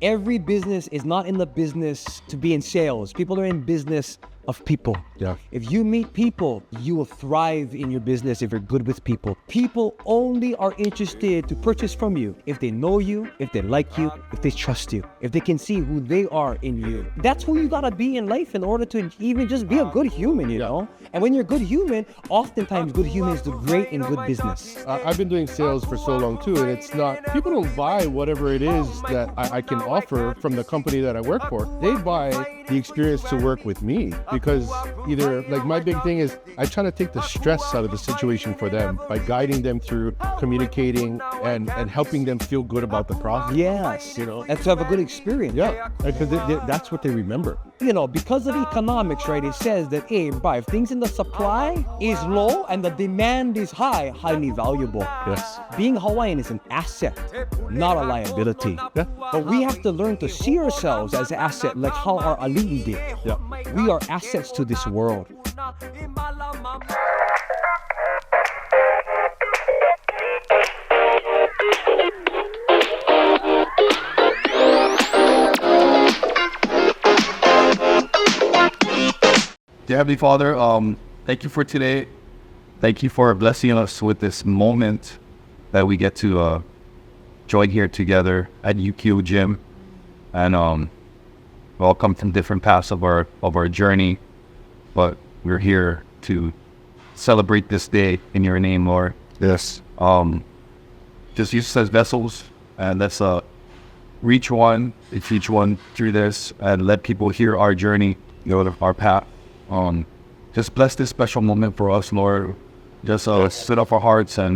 every business is not in the business to be in sales. People are in business of people. Yeah. If you meet people, you will thrive in your business if you're good with people. People only are interested to purchase from you if they know you, if they like you, if they trust you, if they can see who they are in you. That's who you gotta be in life in order to even just be a good human, you know? And when you're a good human, oftentimes good humans do great in good business. I've been doing sales for so long too, and it's not, people don't buy whatever it is that I can offer from the company that I work for. They buy the experience to work with me, because either, like, my big thing is I try to take the stress out of the situation for them by guiding them through communicating and helping them feel good about the process. Yes, You know? and to have a good experience. Yeah, because that's what they remember. You know, because of economics, right, it says that, hey, if things in the supply is low and the demand is high, highly valuable. Yes. Being Hawaiian is an asset, not a liability. Yeah. But we have to learn to see ourselves as an asset, like how our ali'i did. Yeah. We are assets to this world. Dear Heavenly Father, thank you for today. Thank you for blessing us with this moment that we get to join here together at UQ Gym. And we all come from different paths of our journey, but we're here to celebrate this day in your name, Lord. Yes. Just use us as vessels, and let's reach one through this, and let people hear our journey, our path. Just bless this special moment for us, Lord. Just set up our hearts and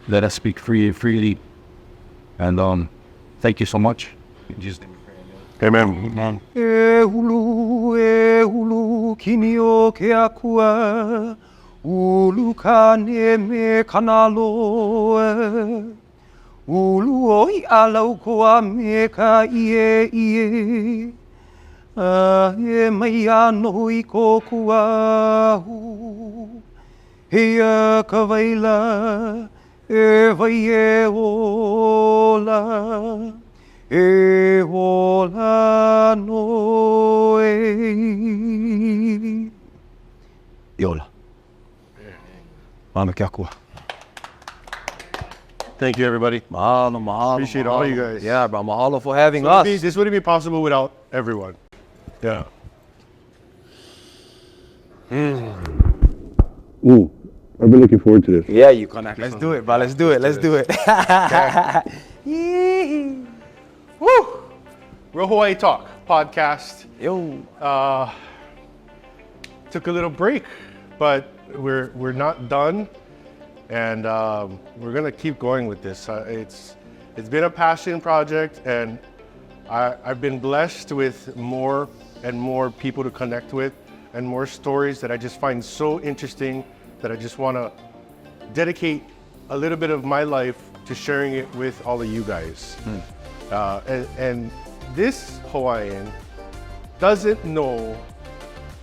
let us speak freely. And thank you so much. In Jesus' name we pray. Amen. E hulu kini o ke akua, ulu ka ne me kanalo. Ulu o I alau koa me ka ie. E mai ano I kōku ahu. Hea ka waila, e vai e ola. E ola no e. Iola. Mana ke akua. Thank you, everybody. Mahalo. Appreciate all you guys. Yeah, bro. Mahalo for having us. This wouldn't be possible without everyone. Yeah. Ooh, I've been looking forward to this. Yeah, you connect. Let's do it, bro. Let's do it. Woo! Real Hawaii Talk podcast. Yo. Took a little break, but we're not done, and we're gonna keep going with this. It's been a passion project, and I've been blessed with more and more people to connect with, and more stories that I just find so interesting that I just want to dedicate a little bit of my life to sharing it with all of you guys. And this Hawaiian doesn't know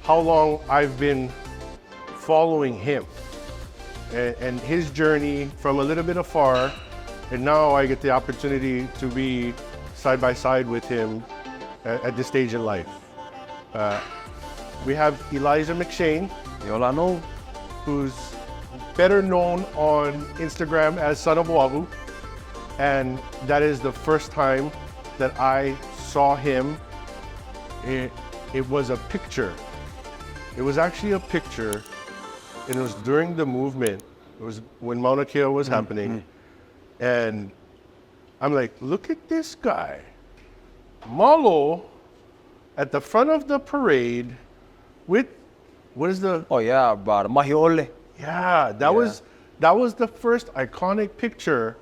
how long I've been following him and his journey from a little bit afar, and now I get the opportunity to be side by side with him at this stage in life. We have McShane, Yolano. who's better known on Instagram as Son of Wavu, and that is the first time that I saw him. It was a picture. It was actually a picture, and it was during the movement. It was when Mauna Kea was happening, and I'm like, look at this guy, Malo, at the front of the parade with, what is the? Oh yeah, bro. The Mahiole. Yeah, that was the first iconic picture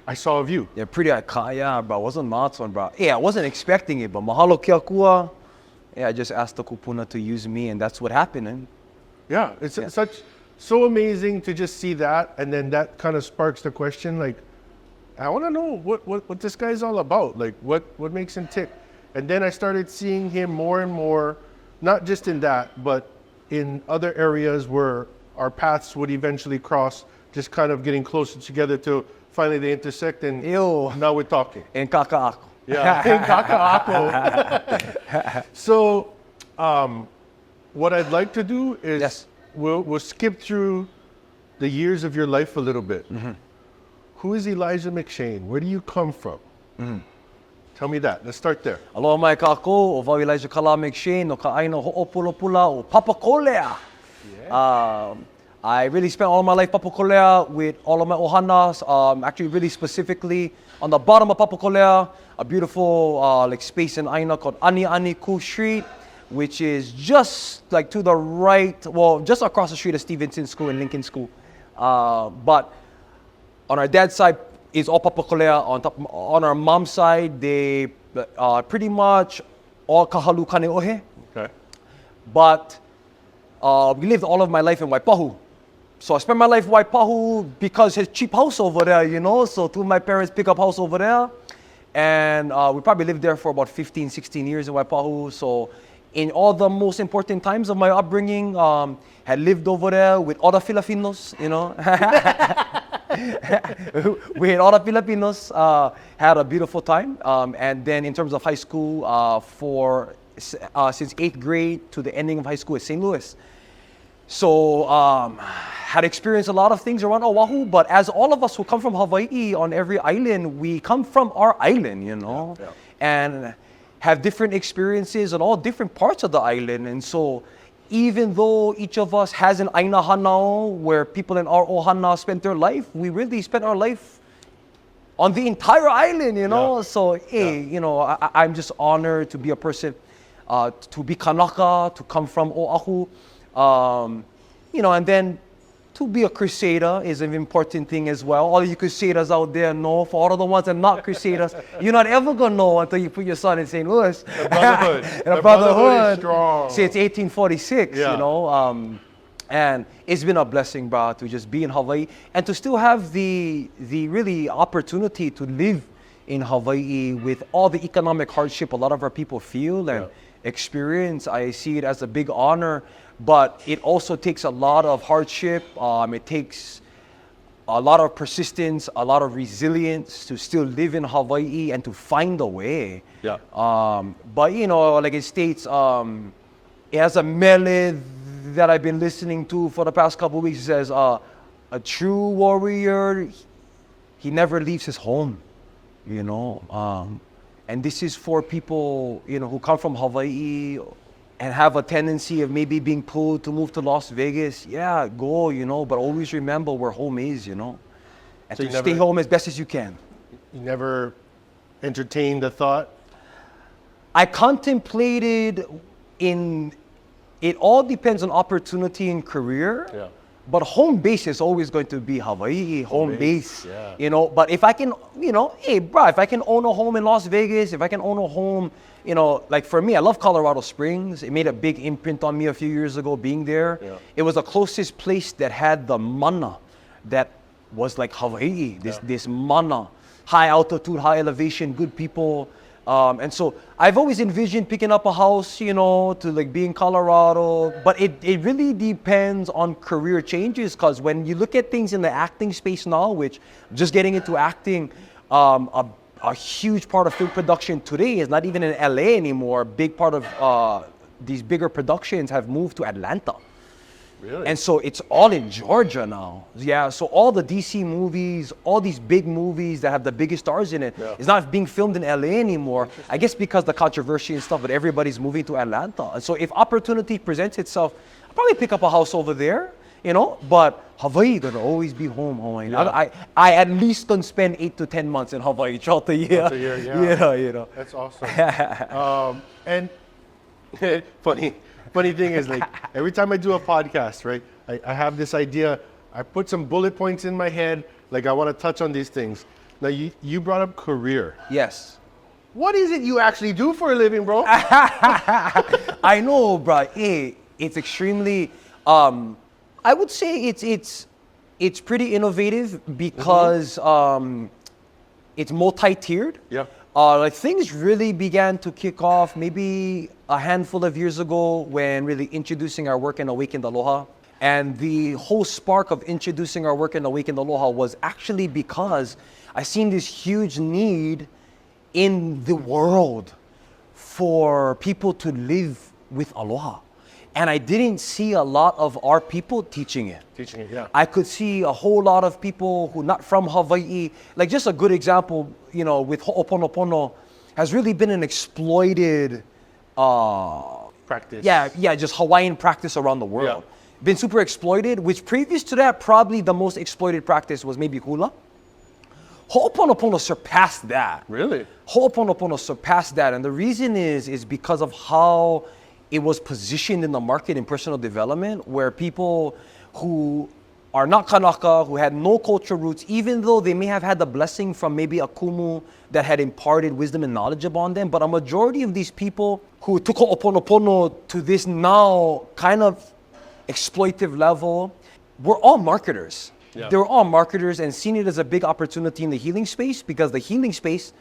I saw of you. Yeah, pretty iconic. Yeah, bro. Wasn't Matt's one, bro. Yeah, I wasn't expecting it, but mahalo ke akua. Yeah, I just asked the kupuna to use me, and that's what happened. And Yeah, it's so amazing to just see that, and then that kind of sparks the question, like, I want to know what this guy's all about, like what makes him tick. And then I started seeing him more and more, not just in that, but in other areas where our paths would eventually cross, just kind of getting closer together to finally they intersect, and Ew. now we're talking. kaka'ako. Yeah, kaka'ako. So, what I'd like to do is Yes. we'll skip through the years of your life a little bit. Who is Elijah McShane? Where do you come from? Tell me that. Let's start there. Aloha mai kako, o vau Elijah Kala McShane, no ka aina ho'opulapula o Papakolea. I really spent all of my life Papakolea with all of my ohanas, actually really specifically on the bottom of Papakolea, a beautiful like space in Aina called Ani Ani Ku Street, which is just like to the right, well, just across the street of Stevenson School and Lincoln School. But on our dad's side is all Papakolea. On our mom's side, they pretty much all Kahalu Kaneohe. Okay. But we lived all of my life in Waipahu. So I spent my life in Waipahu because it's cheap house over there, you know. So two of my parents pick up house over there. And we probably lived there for about 15, 16 years in Waipahu. So in all the most important times of my upbringing, had lived over there with all the Filipinos, you know. We had all the Filipinos, had a beautiful time. And then in terms of high school, since 8th grade to the ending of high school at St. Louis. So had experienced a lot of things around Oahu, but as all of us who come from Hawaii on every island, we come from our island, you know, and have different experiences on all different parts of the island. And so even though each of us has an aina hanao where people in our ohana spent their life, we really spent our life on the entire island, you know. So hey, you know, I'm just honored to be a person, to be Kanaka, to come from Oahu. You know, and then to be a crusader is an important thing as well. All you crusaders out there know, for all of the ones that are not crusaders, you're not ever gonna know until you put your son in St. Louis. The brotherhood. And the brotherhood is strong. Since 1846, Yeah. you know. And it's been a blessing, bro, to just be in Hawaii and to still have the really opportunity to live in Hawaii with all the economic hardship a lot of our people feel and experience. I see it as a big honor. But it also takes a lot of hardship. It takes a lot of persistence, a lot of resilience to still live in Hawaii and to find a way. Yeah. But you know, like it states, it has a mele that I've been listening to for the past couple of weeks. It says, a true warrior, he never leaves his home, you know. And this is for people, you know, who come from Hawaii and have a tendency of maybe being pulled to move to Las Vegas. Yeah, go, you know, but always remember where home is, you know. And So to you stay never- home as best as you can. You never entertained the thought? I contemplated it all depends on opportunity and career. Yeah. But home base is always going to be Hawaii, home base. yeah. You know, but if I can, you know, hey, bro, if I can own a home in Las Vegas, if I can own a home, you know, like for me, I love Colorado Springs. It made a big imprint on me a few years ago being there. Yeah. It was the closest place that had the Manna that was like Hawaii, this Manna, high altitude, high elevation, good people. And so I've always envisioned picking up a house, you know, to like be in Colorado, but it really depends on career changes, because when you look at things in the acting space now, which just getting into acting, a huge part of film production today is not even in LA anymore. A big part of these bigger productions have moved to Atlanta. Really? And so it's all in Georgia now. Yeah, so all the DC movies, all these big movies that have the biggest stars in it, it's not being filmed in LA anymore. I guess because the controversy and stuff, but everybody's moving to Atlanta. And so if opportunity presents itself, I'll probably pick up a house over there, you know, but Hawaii gonna always be home, Hawaii. Yeah. I at least can spend 8 to 10 months in Hawaii throughout the year. Throughout the year, yeah. You know. That's awesome. And funny thing is, like, every time I do a podcast, right, I have this idea. I put some bullet points in my head, like I want to touch on these things. Now, you brought up career. Yes. What is it you actually do for a living, bro? I know, bro. Hey, it's extremely. I would say it's pretty innovative because it's multi-tiered. Yeah. Like things really began to kick off maybe a handful of years ago when really introducing our work in Awaken Aloha. And the whole spark of introducing our work in Awaken Aloha was actually because I seen this huge need in the world for people to live with aloha. And I didn't see a lot of our people teaching it. Teaching it, yeah. I could see a whole lot of people who not from Hawaii, like just a good example, you know, with Ho'oponopono has really been an exploited, Practice. yeah, just Hawaiian practice around the world. Been super exploited, which previous to that, probably the most exploited practice was maybe hula. Ho'oponopono surpassed that. Really? Ho'oponopono surpassed that. And the reason is because of how it was positioned in the market in personal development, where people who are not Kanaka, who had no cultural roots, even though they may have had the blessing from maybe a kumu that had imparted wisdom and knowledge upon them, but a majority of these people who took Ho'oponopono to this now kind of exploitive level were all marketers. Yeah. They were all marketers and seen it as a big opportunity in the healing space, because the healing space,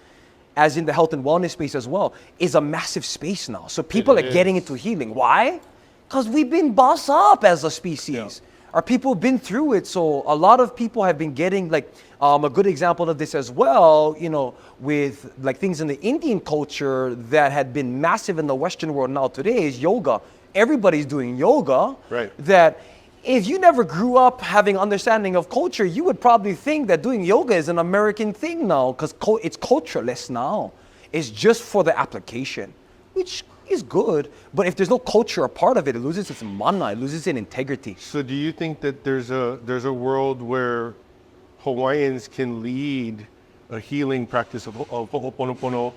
as in the health and wellness space as well, is a massive space now. So people are getting into healing. Why? Because we've been bossed up as a species. Yeah. Our people have been through it. So a lot of people have been getting, like, a good example of this as well, you know, with like things in the Indian culture that had been massive in the Western world now today is yoga. Everybody's doing yoga. Right. That if you never grew up having understanding of culture, you would probably think that doing yoga is an American thing now, because it's cultureless now. It's just for the application, which is good. But if there's no culture a part of it, it loses its mana, it loses its integrity. So do you think that there's a world where Hawaiians can lead a healing practice of Ho'oponopono?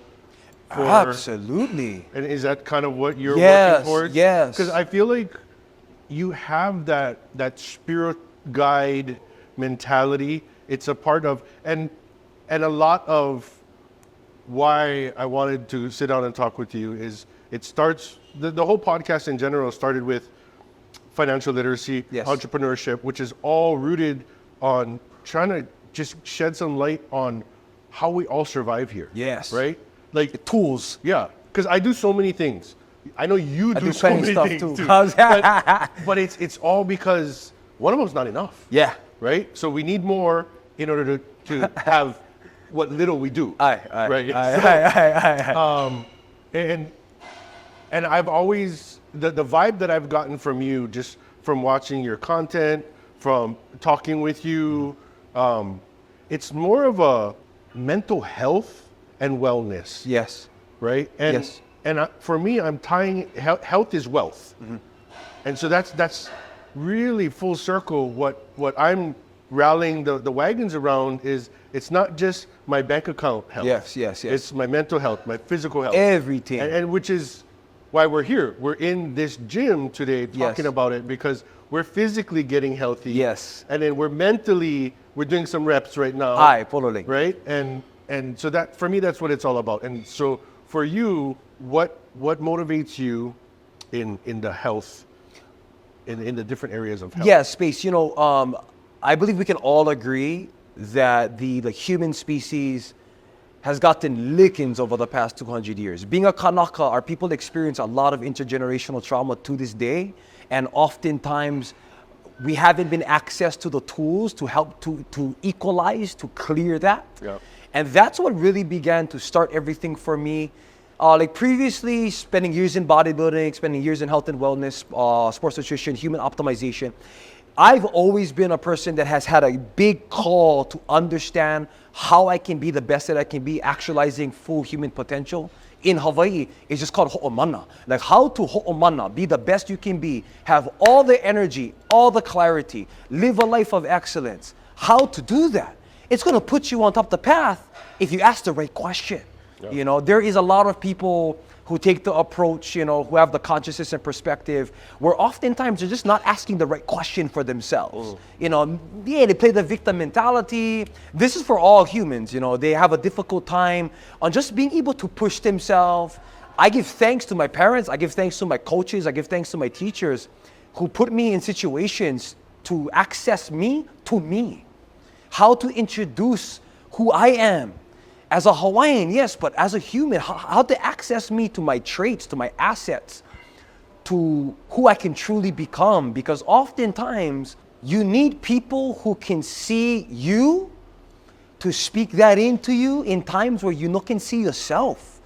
Absolutely. And is that kind of what you're Yes, working towards? yes. Because I feel like you have that spirit guide mentality. It's a part of, and a lot of why I wanted to sit down and talk with you is it starts, the whole podcast in general started with financial literacy, Yes. entrepreneurship, which is all rooted on trying to just shed some light on how we all survive here. Yes. Right? Like, Tools. yeah, because I do so many things. I know you I do do so plenty many stuff things too. too. But it's all because one of them's not enough. Yeah. Right? So we need more in order to have what little we do. Aye. Right? Aye. And I've always, the vibe that I've gotten from you, just from watching your content, from talking with you, it's more of a mental health and wellness. Yes. Right? And Yes. For me, I'm tying health is wealth, and so that's really full circle. What I'm rallying the wagons around is it's not just my bank account health. Yes. It's my mental health, my physical health, Everything. and which is why we're here. We're in this gym today talking Yes. about it because we're physically getting healthy. Yes. and then we're doing some reps right now. Aye, totally. Right, and so that for me that's what it's all about. And so for you, what motivates you in the health, in the different areas of health? Yeah, space. You know, I believe we can all agree that the human species has gotten lickings over the past 200 years. Being a Kanaka, our people experience a lot of intergenerational trauma to this day, and oftentimes we haven't been access to the tools to help to equalize, to clear that. Yeah. And that's what really began to start everything for me. Like previously, spending years in bodybuilding, spending years in health and wellness, sports nutrition, human optimization, I've always been a person that has had a big call to understand how I can be the best that I can be, actualizing full human potential. In Hawaii, it's just called ho'omana. Like how to ho'omana, be the best you can be, have all the energy, all the clarity, live a life of excellence. How to do that? It's gonna put you on top of the path if you ask the right question. Yeah. You know, there is a lot of people who take the approach, you know, who have the consciousness and perspective, where oftentimes they're just not asking the right question for themselves. You know, yeah, they play the victim mentality. This is for all humans, you know, they have a difficult time on just being able to push themselves. I give thanks to my parents, I give thanks to my coaches, I give thanks to my teachers who put me in situations to access me to me. How to introduce who I am. As a Hawaiian, yes, but as a human, how to access me to my traits, to my assets, to who I can truly become. Because oftentimes, you need people who can see you to speak that into you in times where you can see yourself,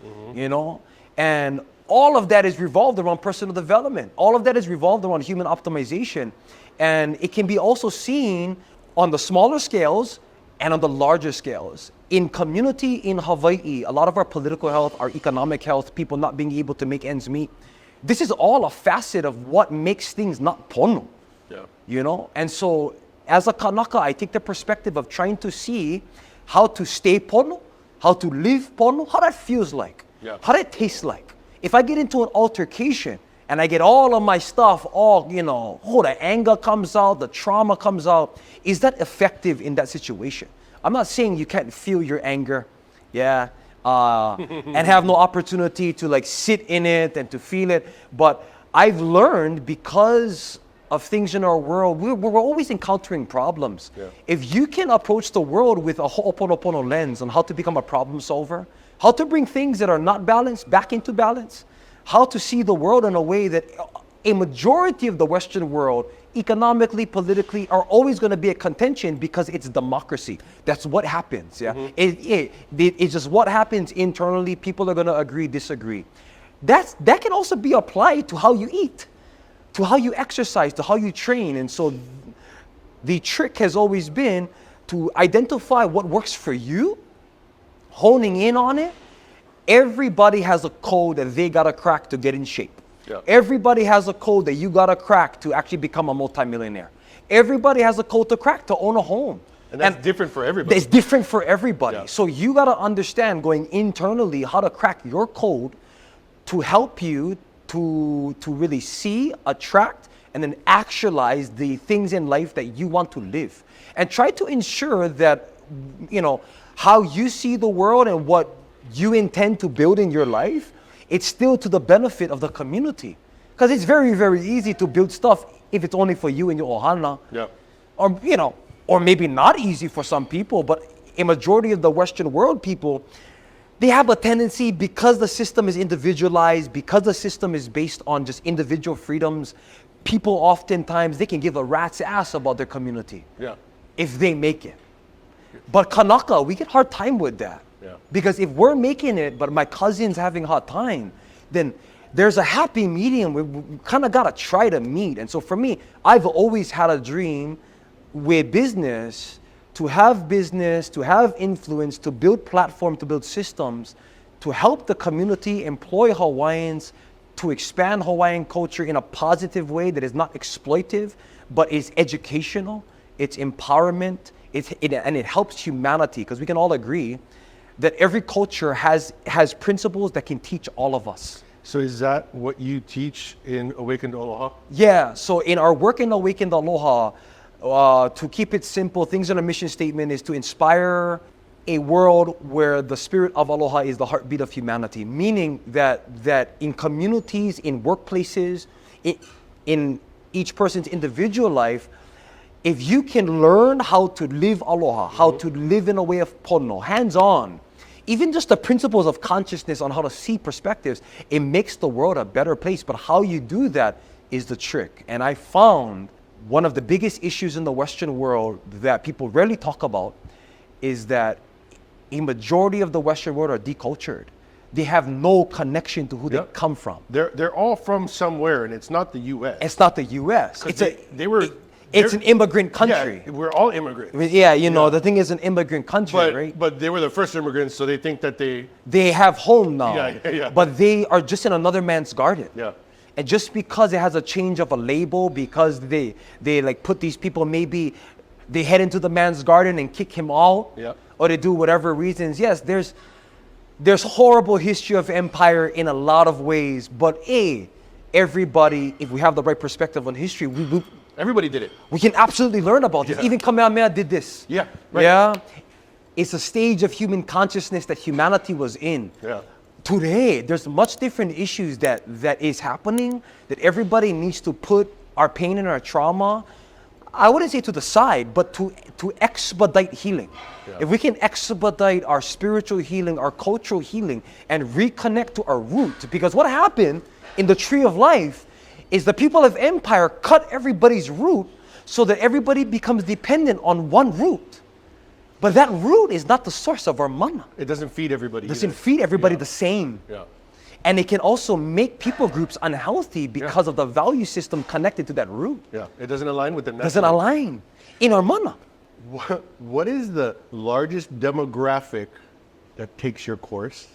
and all of that is revolved around personal development. All of that is revolved around human optimization. And it can be also seen on the smaller scales and on the larger scales. In community in Hawaii, a lot of our political health, our economic health, people not being able to make ends meet, this is all a facet of what makes things not pono. Yeah. And so as a Kanaka, I take the perspective of trying to see how to stay pono, how to live pono, how that feels like, how that tastes like. If I get into an altercation and I get all of my stuff, the anger comes out, the trauma comes out, is that effective in that situation? I'm not saying you can't feel your anger, and have no opportunity to sit in it and to feel it. But I've learned, because of things in our world, we're always encountering problems. Yeah. If you can approach the world with a ho'oponopono lens on how to become a problem solver, how to bring things that are not balanced back into balance, how to see the world in a way that a majority of the Western world, economically, politically, are always going to be a contention because it's democracy. That's what happens. Yeah, it's just what happens internally. People are going to agree, disagree. That can also be applied to how you eat, to how you exercise, to how you train. And so the trick has always been to identify what works for you, honing in on it. Everybody has a code that they got to crack to get in shape. Yeah. Everybody has a code that you got to crack to actually become a multimillionaire. Everybody has a code to crack to own a home. And that's different for everybody. It's different for everybody. Yeah. So you got to understand going internally how to crack your code to help you to really see, attract, and then actualize the things in life that you want to live. And try to ensure that, how you see the world and what you intend to build in your life, it's still to the benefit of the community. Because it's very, very easy to build stuff if it's only for you and your ohana. Yeah. Or maybe not easy for some people, but a majority of the Western world people, they have a tendency, because the system is individualized, because the system is based on just individual freedoms, people oftentimes, they can give a rat's ass about their community if they make it. But Kanaka, we get hard time with that. Yeah. Because if we're making it, but my cousin's having a hard time, then there's a happy medium. We kind of got to try to meet. And so for me, I've always had a dream with business, to have influence, to build platform, to build systems, to help the community, employ Hawaiians, to expand Hawaiian culture in a positive way that is not exploitive, but is educational, it's empowerment, and it helps humanity, because we can all agree that every culture has principles that can teach all of us. So is that what you teach in Awaken Aloha? Yeah, so in our work in Awaken Aloha, to keep it simple, things in our mission statement is to inspire a world where the spirit of Aloha is the heartbeat of humanity, meaning that in communities, in workplaces, in each person's individual life, if you can learn how to live Aloha, how to live in a way of pono, hands-on, even just the principles of consciousness on how to see perspectives, it makes the world a better place. But how you do that is the trick. And I found one of the biggest issues in the Western world that people rarely talk about is that a majority of the Western world are decultured. They have no connection to who they come from. They're all from somewhere, and it's not the U.S. It's not the U.S. It's an immigrant country. Yeah, we're all immigrants. Yeah, the thing is an immigrant country, right? But they were the first immigrants, so they think that they have home now. Yeah. But they are just in another man's garden. Yeah. And just because it has a change of a label, because they put these people, maybe they head into the man's garden and kick him out, or they do whatever reasons. Yes, there's horrible history of empire in a lot of ways, but everybody, if we have the right perspective on history, everybody did it. We can absolutely learn about this. Even Kamehameha did this. Yeah, right. Yeah. It's a stage of human consciousness that humanity was in. Yeah. Today, there's much different issues that is happening, that everybody needs to put our pain and our trauma, I wouldn't say to the side, but to expedite healing. Yeah. If we can expedite our spiritual healing, our cultural healing, and reconnect to our root, because what happened in the tree of life is the people of empire cut everybody's root so that everybody becomes dependent on one root. But that root is not the source of our mana. It doesn't feed everybody. It doesn't either. feed everybody Yeah. the same. Yeah. And it can also make people groups unhealthy because of the value system connected to that root. Yeah. It doesn't align with them. Doesn't align in our mana. What is the largest demographic that takes your course?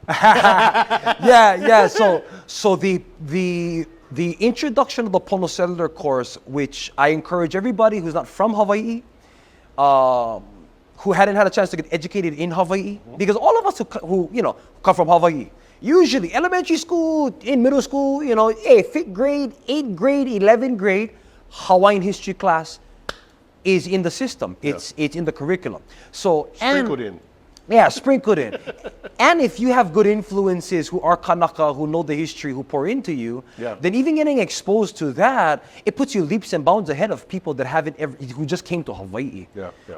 Yeah. So the introduction of the Pono Cellular course, which I encourage everybody who's not from Hawaii, who hadn't had a chance to get educated in Hawaii, because all of us who come from Hawaii, usually elementary school, in middle school, fifth grade, 8th grade, 11th grade, Hawaiian history class is in the system. It's in the curriculum. So Sprinkled in. Yeah, sprinkled in. And if you have good influences who are Kanaka, who know the history, who pour into you, then even getting exposed to that, it puts you leaps and bounds ahead of people that who just came to Hawaii.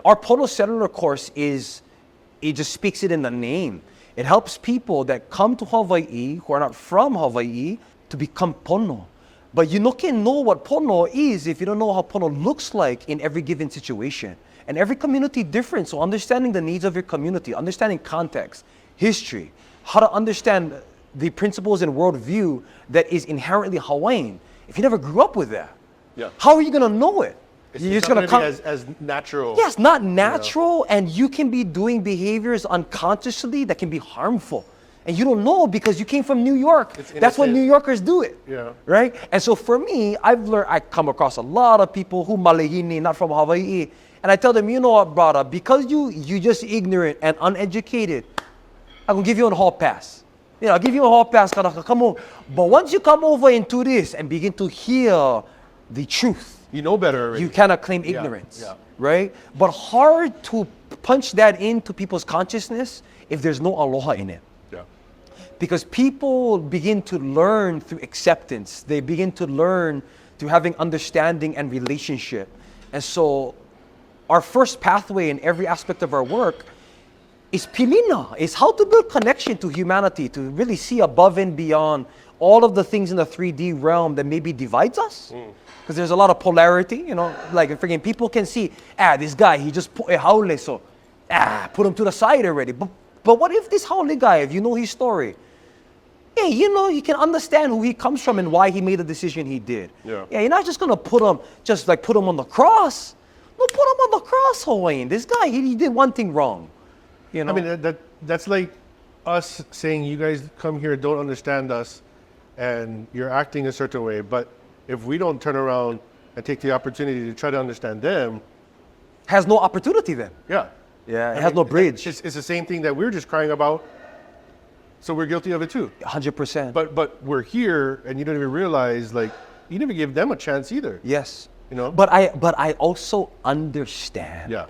Our Pono Cellular course it just speaks it in the name. It helps people that come to Hawaii, who are not from Hawaii, to become Pono. But you can know what Pono is if you don't know how Pono looks like in every given situation. And every community different, so understanding the needs of your community, understanding context, history, how to understand the principles and worldview that is inherently Hawaiian. If you never grew up with that, how are you gonna know it? You're just gonna come as natural. Yes, not natural, and you can be doing behaviors unconsciously that can be harmful. And you don't know because you came from New York. That's what New Yorkers do it. Right? And so for me, I come across a lot of people who malehini, not from Hawaii. And I tell them, you know what, brother, because you just ignorant and uneducated, I'm gonna give you a hall pass. I'll give you a hall pass, Kanaka, come on. But once you come over into this and begin to hear the truth, you know better already. You cannot claim ignorance, right? But hard to punch that into people's consciousness if there's no aloha in it. Because people begin to learn through acceptance. They begin to learn through having understanding and relationship. And so our first pathway in every aspect of our work is pilina, is how to build connection to humanity, to really see above and beyond all of the things in the 3D realm that maybe divides us. Because there's a lot of polarity, like freaking people can see, this guy, he just put a haole, so put him to the side already. But what if this haole guy, if you know his story, you can understand who he comes from and why he made the decision he did. You're not just gonna put him on the cross. No, put him on the cross, Hawaiian. This guy, he did one thing wrong. I mean, that's like us saying you guys come here, don't understand us, and you're acting a certain way. But if we don't turn around and take the opportunity to try to understand them, has no opportunity then. It has no bridge. It's the same thing that we're just crying about. So we're guilty of it too. 100%. But we're here, and you don't even realize, like, you never give them a chance either. Yes. But I also understand. That's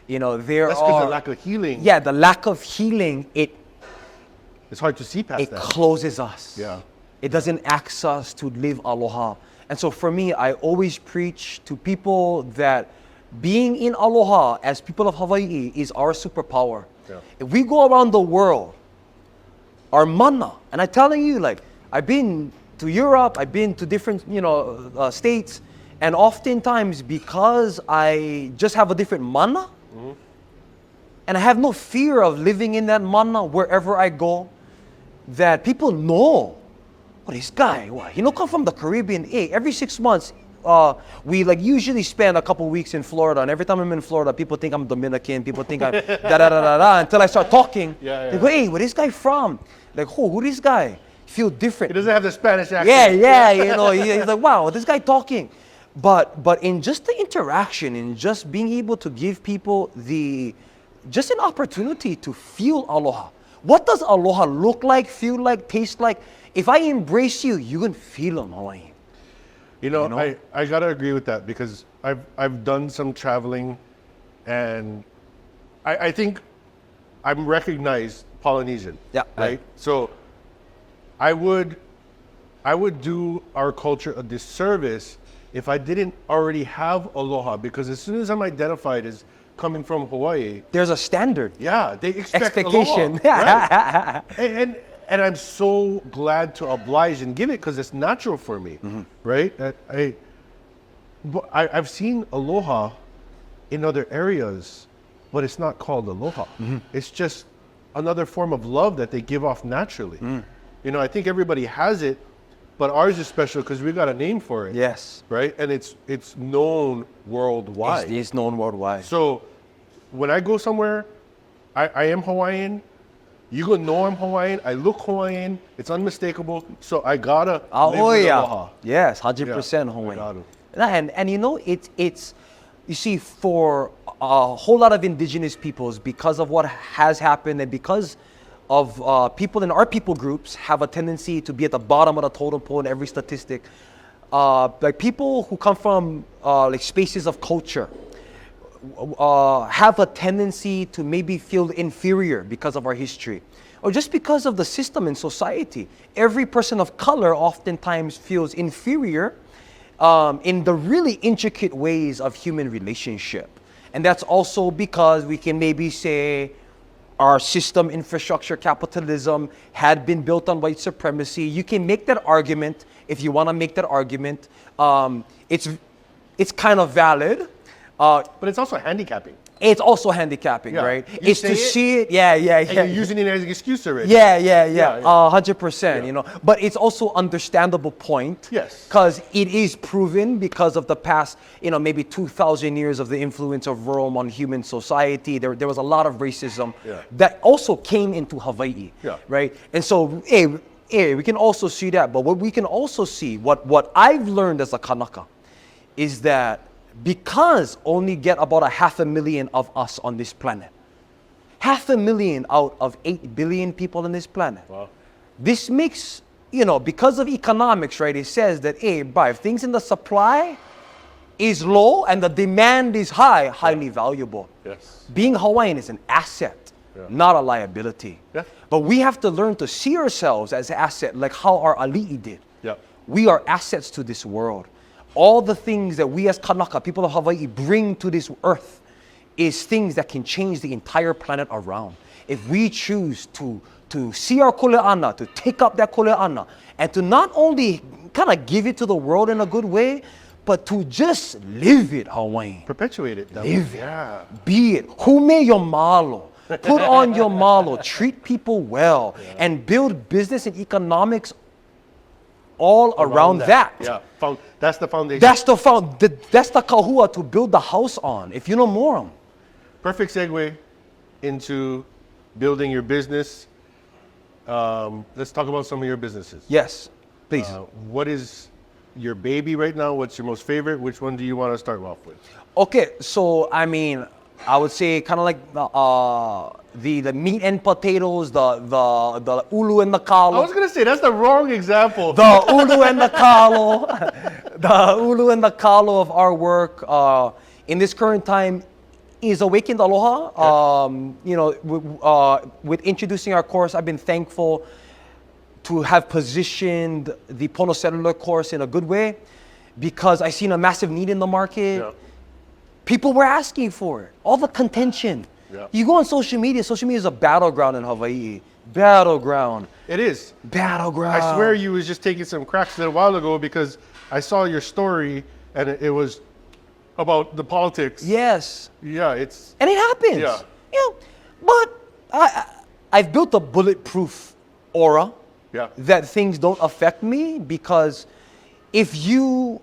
because the lack of healing. The lack of healing, it's hard to see past it that. It closes us. It doesn't ask us to live aloha. And so for me, I always preach to people that being in aloha as people of Hawaii is our superpower. If we go around the world, our mana, and I'm telling you, like, I've been to Europe, I've been to different, states, and oftentimes because I just have a different mana, and I have no fear of living in that mana wherever I go, that people know, this guy, he come from the Caribbean. Every 6 months, we usually spend a couple weeks in Florida, and every time I'm in Florida, people think I'm Dominican, people think I'm da-da-da-da-da, until I start talking. They go, where this guy from? Like, who this guy? Feel different. He doesn't have the Spanish accent. He's like, wow, this guy talking. But in just the interaction, in just being able to give people just an opportunity to feel aloha. What does aloha look like, feel like, taste like? If I embrace you, you can feel them, Hawaiian. I gotta agree with that because I've done some traveling, and I think I'm recognized Polynesian. Right. So I would do our culture a disservice if I didn't already have aloha, because as soon as I'm identified as coming from Hawaii, there's a standard. They expect expectation. Aloha, right? And I'm so glad to oblige and give it because it's natural for me, right? I've seen aloha in other areas but it's not called aloha. It's just another form of love that they give off naturally. You know, I think everybody has it, but ours is special because we got a name for it. Yes. Right? And it's known worldwide. It's known worldwide. So when I go somewhere, I am Hawaiian. You gonna know I'm Hawaiian. I look Hawaiian. It's unmistakable. So I gotta live with aloha. Yes, 100% I Hawaiian. gotta. And you know, it's you see, for a whole lot of indigenous peoples, because of what has happened and because of people in our people groups have a tendency to be at the bottom of the totem pole in every statistic. Like people who come from like spaces of culture have a tendency to maybe feel inferior because of our history or just because of the system in society. Every person of color oftentimes feels inferior in the really intricate ways of human relationship. And that's also because we can maybe say our system, infrastructure, capitalism had been built on white supremacy. You can make that argument if you want to make that argument. It's kind of valid. But it's also handicapping. It's also handicapping, Yeah. right? You It's say to it, see it, yeah. And you're using it as an excuse already. Yeah, Yeah. 100%, Yeah. you know. But it's also understandable point. Yes. Because it is proven because of the past, you know, maybe 2,000 years of the influence of Rome on human society. There was a lot of racism that also came into Hawaii, right? And so, we can also see that. But what we can also see, what I've learned as a Kanaka, is that because only get about 500,000 of us on this planet, 500,000 out of 8 billion people on this planet. Wow. This makes, you know, because of economics, right? It says that, if things in the supply is low and the demand is high, highly valuable. Yes. Being Hawaiian is an asset, not a liability. Yeah. But we have to learn to see ourselves as an asset, like how our ali'i did. Yeah. We are assets to this world. All the things that we as Kanaka, people of Hawaii, bring to this earth is things that can change the entire planet around. If we choose to see our kuleana, to take up that kuleana, and to not only kind of give it to the world in a good way, but to just live it, Hawaiian. Perpetuate it. Live it. Yeah. Be it. Hume your malo. Put on your malo. Treat people well. And build business and economics all around that. Yeah. That's the foundation. That's the kahua to build the house on, if you know more. Perfect segue into building your business. Let's talk about some of your businesses. Yes, please. What is your baby right now? What's your most favorite? Which one do you want to start off with? Okay, so I mean, I would say kind of like the meat and potatoes, the ulu and the kalo. I was gonna say that's the wrong example. The ulu and the kalo, the ulu and the kalo of our work in this current time is Awaken Aloha. You know, with introducing our course, I've been thankful to have positioned the Pono Cellular course in a good way because I seen a massive need in the market. Yeah. People were asking for it. All the contention. Yeah. You go on social media is a battleground in Hawaii. Battleground. It is. Battleground. I swear you was just taking some cracks a little while ago because I saw your story and it was about the politics. Yes. Yeah, it's. And it happens. Yeah. You know, but I've built a bulletproof aura that things don't affect me because if you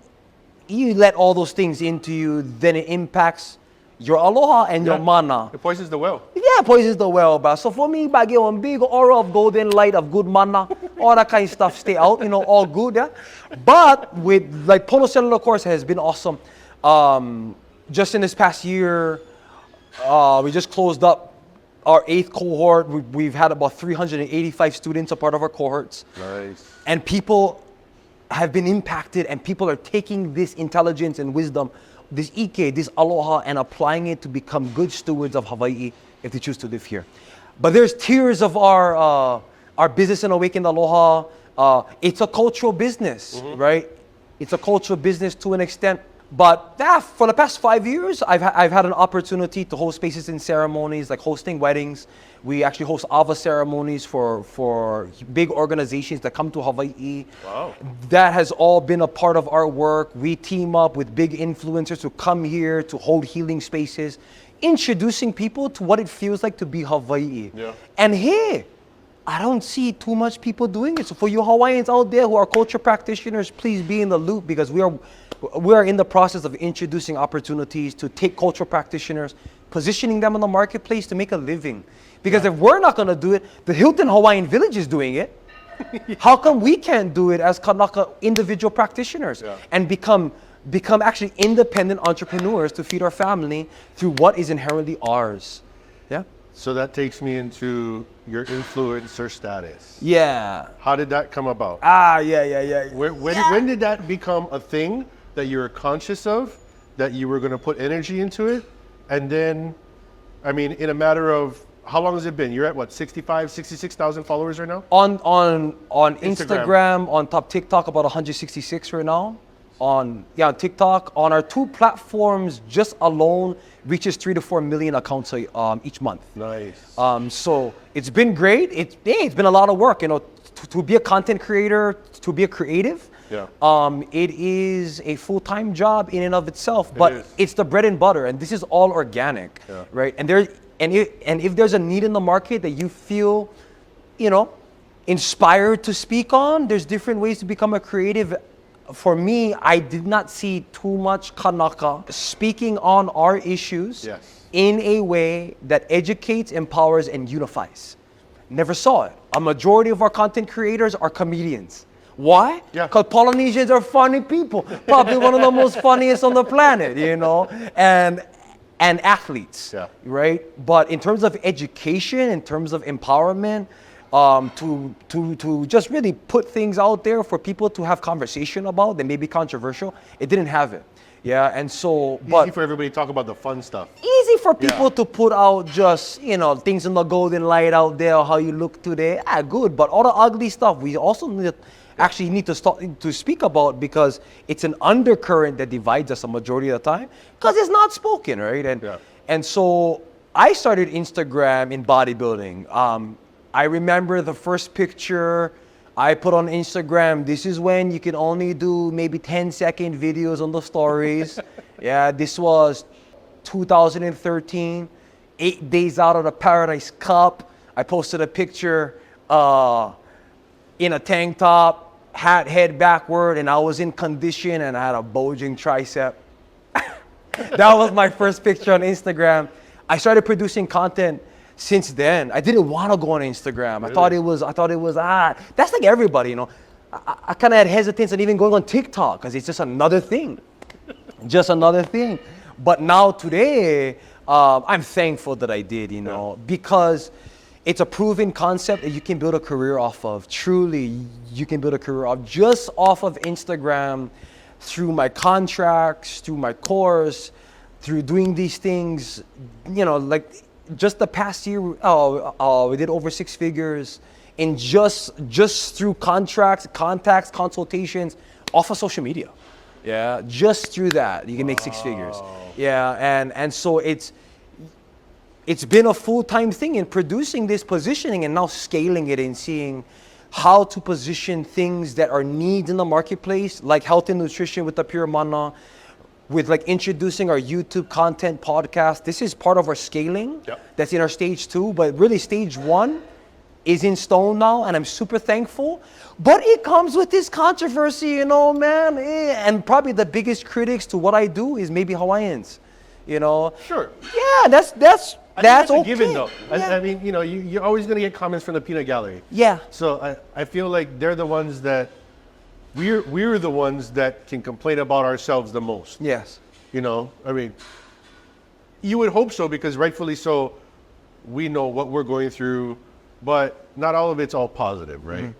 let all those things into you, then it impacts your aloha and your mana. It poisons the well. Yeah, poisons the well, but so for me, I get one big aura of golden light, of good mana, all that kind of stuff stay out, you know, all good, yeah. But with like Pono Cellular course has been awesome. Just in this past year, we just closed up our 8th cohort. We've had about 385 students a part of our cohorts. Nice. And people have been impacted and people are taking this intelligence and wisdom, this ike, this aloha, and applying it to become good stewards of Hawaii if they choose to live here. But there's tiers of our business in Awaken Aloha. It's a cultural business, right? It's a cultural business to an extent. But for the past 5 years, I've had an opportunity to host spaces and ceremonies, like hosting weddings. We actually host Ava ceremonies for big organizations that come to Hawaii. Wow. That has all been a part of our work. We team up with big influencers to come here to hold healing spaces. introducing people to what it feels like to be Hawaii. Yeah. And here, I don't see too much people doing it. So for you Hawaiians out there who are culture practitioners, please be in the loop, because we are in the process of introducing opportunities to take cultural practitioners, positioning them in the marketplace to make a living. Because if we're not gonna do it, the Hilton Hawaiian Village is doing it. How come we can't do it as Kanaka individual practitioners and become actually independent entrepreneurs to feed our family through what is inherently ours? Yeah. So that takes me into your influencer status. Yeah. How did that come about? Yeah. When did that become a thing that you were conscious of, that you were going to put energy into it? And then, I mean, in a matter of, how long has it been? You're at what, 65, 66,000 followers right now? On Instagram, on top TikTok, about 166 right now. On TikTok, on our 2 platforms, just alone reaches 3 to 4 million accounts each month. Nice. So it's been great. It's been a lot of work, to be a content creator, to be a creative. Yeah. It is a full-time job in and of itself, but it's the bread and butter, and this is all organic, right? And if there's a need in the market that you feel, inspired to speak on, there's different ways to become a creative. For me, I did not see too much Kanaka speaking on our issues in a way that educates, empowers, and unifies. Never saw it. A majority of our content creators are comedians. Why? Because Polynesians are funny people. Probably one of the most funniest on the planet, and athletes, right? But in terms of education, in terms of empowerment, to just really put things out there for people to have conversation about that may be controversial, it didn't have it. Yeah, and so, easy for everybody to talk about the fun stuff. Easy for people to put out just, things in the golden light out there, how you look today, good. But all the ugly stuff, we also need to start to speak about, because it's an undercurrent that divides us a majority of the time, because it's not spoken, right? And so I started Instagram in bodybuilding. I remember the first picture I put on Instagram. This is when you can only do maybe 10-second videos on the stories. This was 2013, 8 days out of the Paradise Cup. I posted a picture in a tank top, head backward, and I was in condition and I had a bulging tricep. That was my first picture on Instagram. I started producing content since then. I didn't want to go on Instagram. Really? I thought it was that's like everybody, I kind of had hesitance on even going on TikTok, because it's just another thing. But now today, I'm thankful that I did, because it's a proven concept that you can build a career off of. Truly, you can build a career off just off of Instagram, through my contracts, through my course, through doing these things, like just the past year, we did over 6 figures in just through contracts, contacts, consultations off of social media. Just through that, you can make 6 figures. And so it's been a full-time thing in producing this, positioning, and now scaling it and seeing how to position things that are needs in the marketplace, like health and nutrition with the Pure Manna, with like introducing our YouTube content podcast. This is part of our scaling. That's in our stage 2, but really stage 1 is in stone now, and I'm super thankful. But it comes with this controversy, man. And probably the biggest critics to what I do is maybe Hawaiians, Sure. Yeah, that's okay. Given though. I mean, you're always going to get comments from the peanut gallery. So I feel like they're the ones that we're the ones that can complain about ourselves the most. Yes. I mean, you would hope so, because rightfully so, we know what we're going through, but not all of it's all positive, right?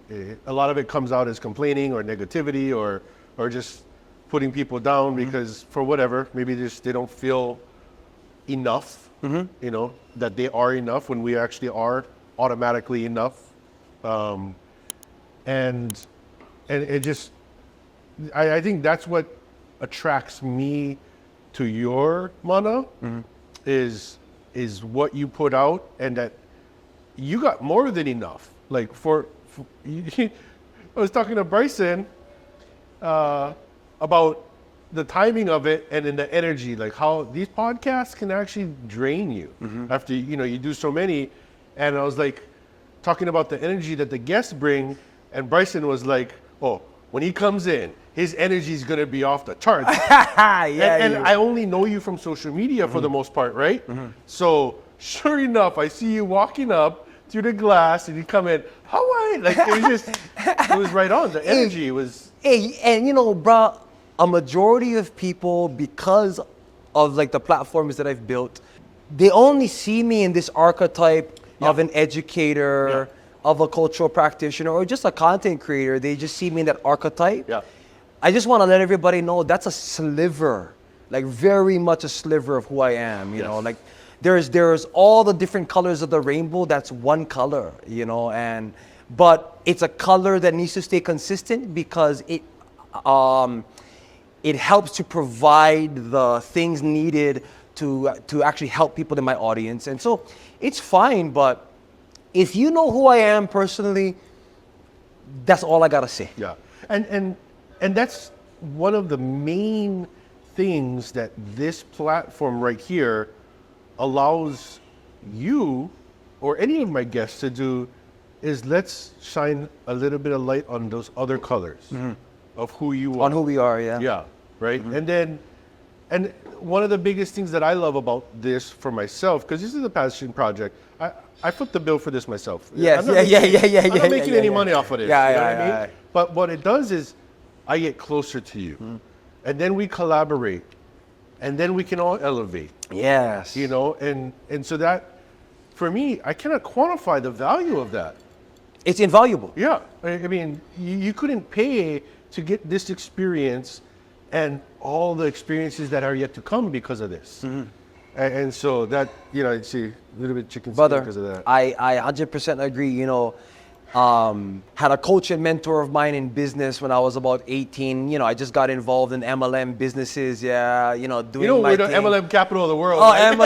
A lot of it comes out as complaining or negativity or just putting people down because for whatever, maybe they don't feel enough, that they are enough when we actually are automatically enough. And it just, I think that's what attracts me to your Manna, is what you put out, and that you got more than enough. Like I was talking to Bryson about the timing of it and then the energy, like how these podcasts can actually drain you after, you do so many. And I was like talking about the energy that the guests bring. And Bryson was like, oh, when he comes in, his energy is going to be off the charts. and I only know you from social media for the most part, right? So sure enough, I see you walking up through the glass and you come in, Hawaii. Like it was just, it was right on. The energy was. Hey, and bro, a majority of people, because of like the platforms that I've built, they only see me in this archetype of an educator, of a cultural practitioner, or just a content creator. They just see me in that archetype. Yeah. I just want to let everybody know that's a sliver, like very much a sliver of who I am, you know, like there's all the different colors of the rainbow. That's one color, but it's a color that needs to stay consistent because it helps to provide the things needed to actually help people in my audience. And so it's fine, but if you know who I am personally, that's all I gotta say. Yeah, and that's one of the main things that this platform right here allows you or any of my guests to do is let's shine a little bit of light on those other colors of who you are. On who we are, yeah. Yeah, right? And one of the biggest things that I love about this for myself, because this is a passion project, I foot the bill for this myself. Yes, I'm not making any money off of this. Yeah, you know yeah, what I mean? But what it does is I get closer to you. And then we collaborate. And then we can all elevate. Yes. And so that, for me, I cannot quantify the value of that. It's invaluable. Yeah. I mean, you couldn't pay to get this experience and all the experiences that are yet to come because of this. And so that, you see a little bit chicken skin because of that. I 100% agree. Had a coach and mentor of mine in business when I was about 18. I just got involved in MLM businesses. Doing my thing. We're the MLM capital of the world. Oh, right?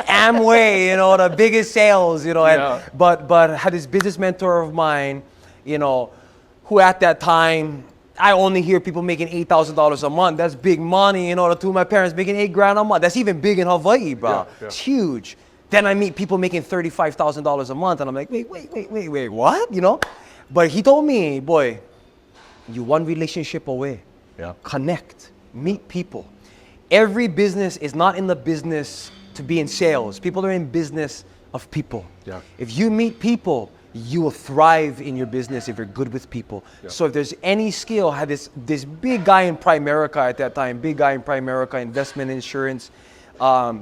Amway, the biggest sales, but had this business mentor of mine, who at that time, I only hear people making $8,000 a month. That's big money. The two of my parents making $8,000 a month. That's even big in Hawaii, bro. Yeah. It's huge. Then I meet people making $35,000 a month, and I'm like, wait, what? But he told me, boy, you one relationship away. Yeah. Connect, meet people. Every business is not in the business to be in sales. People are in business of people. Yeah. If you meet people, you will thrive in your business if you're good with people. Yeah. So if there's any skill, I had this big guy in Primerica at that time, investment insurance.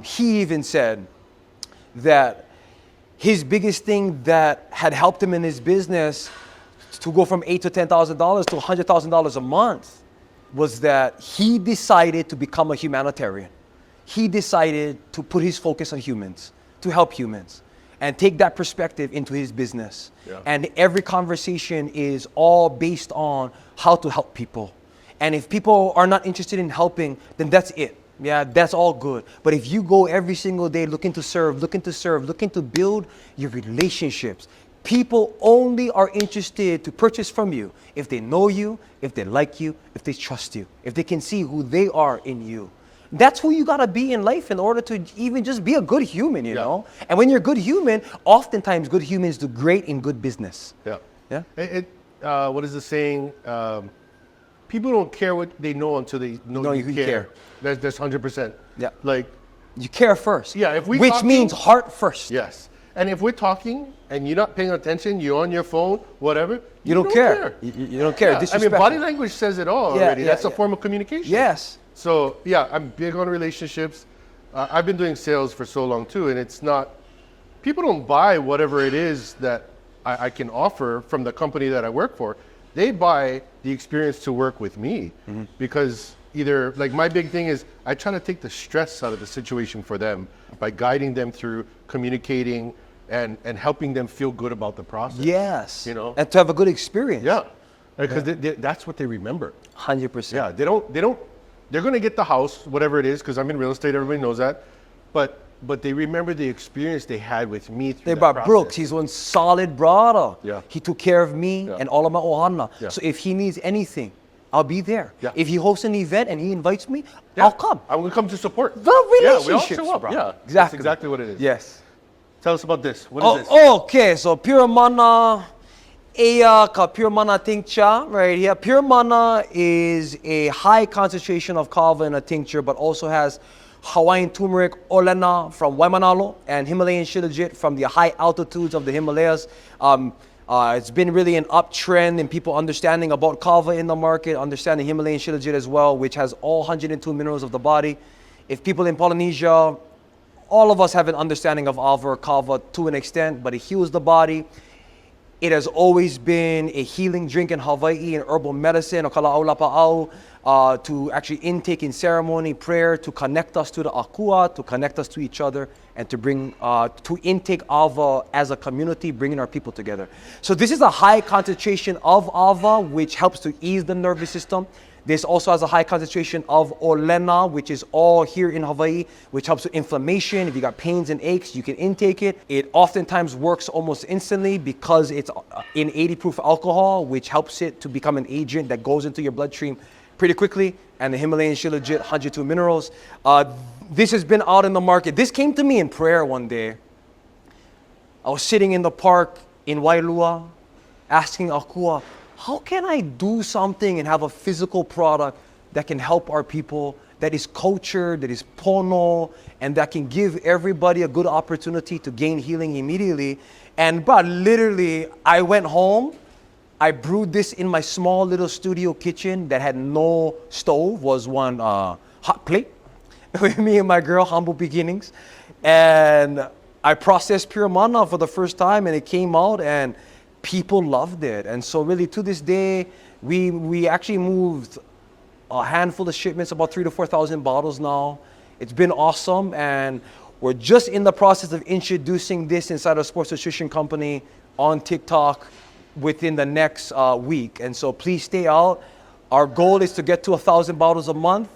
He even said that his biggest thing that had helped him in his business to go from $8,000 to $10,000 to $100,000 a month was that he decided to become a humanitarian. He decided to put his focus on humans, to help humans, and take that perspective into his business. Yeah. And every conversation is all based on how to help people. And if people are not interested in helping, then that's it. Yeah, that's all good. But if you go every single day looking to serve, looking to build your relationships, people only are interested to purchase from you if they know you, if they like you, if they trust you, if they can see who they are in you. That's who you gotta be in life in order to even just be a good human, you know? And when you're a good human, oftentimes good humans do great in good business. Yeah. Yeah. What is the saying? People don't care what they know until they know you care. That's 100%. Yeah. Like, you care first. Yeah. Which means heart first. Yes. And if we're talking and you're not paying attention, you're on your phone, whatever. You don't care. You don't care. Yeah. I mean, body language says it all already. That's a form of communication. Yes. So yeah, I'm big on relationships. I've been doing sales for so long too, and it's not, people don't buy whatever it is that I can offer from the company that I work for. They buy the experience to work with me because either, like my big thing is I try to take the stress out of the situation for them by guiding them through communicating and helping them feel good about the process. Yes. You know? And to have a good experience. Yeah. Because that's what they remember. 100%. Yeah. They're going to get the house, whatever it is, because I'm in real estate, everybody knows that. But they remember the experience they had with me through They that brought process. Brooks. He's one solid brother. Yeah. He took care of me and all of my ohana. Yeah. So if he needs anything, I'll be there. Yeah. If he hosts an event and he invites me, Yeah. I'll come. I'm gonna come to support. The relationships, yeah, we all show up. bro. Yeah, Exactly. That's exactly what it is. Yes. Tell us about this. What is this? Okay, so Pure Manna, Pure Manna tincture right here. Pure Manna is a high concentration of kava in a tincture, but also has Hawaiian turmeric, olena from Waimanalo, and Himalayan shilajit from the high altitudes of the Himalayas. It's been really an uptrend in people understanding about kava in the market, understanding Himalayan shilajit as well, which has all 102 minerals of the body. If people in Polynesia, all of us have an understanding of ava or kava to an extent, but it heals the body. It has always been a healing drink in Hawaii, an herbal medicine, o kala'aulapa'au, to actually intake in ceremony, prayer, to connect us to the akua, to connect us to each other, and to bring, to intake ava as a community, bringing our people together. So this is a high concentration of ava, which helps to ease the nervous system. This also has a high concentration of olena, which is all here in Hawaii, which helps with inflammation. If you got pains and aches, you can intake it. It oftentimes works almost instantly because it's in 80 proof alcohol, which helps it to become an agent that goes into your bloodstream pretty quickly. And the Himalayan shilajit, 102 minerals. This has been out in the market. This came to me in prayer one day. I was sitting in the park in Wailua, asking Akua, how can I do something and have a physical product that can help our people, that is cultured, that is pono, and that can give everybody a good opportunity to gain healing immediately? And but literally, I went home, I brewed this in my small little studio kitchen that had no stove, was one hot plate with me and my girl, humble beginnings. And I processed Pure Manna for the first time, and it came out, and people loved it. And so really to this day, we actually moved a handful of shipments, about 3,000 to 4,000 bottles now. It's been awesome, and we're just in the process of introducing this inside a sports nutrition company on TikTok within the next week. And so please stay out. Our goal is to get to 1,000 bottles a month,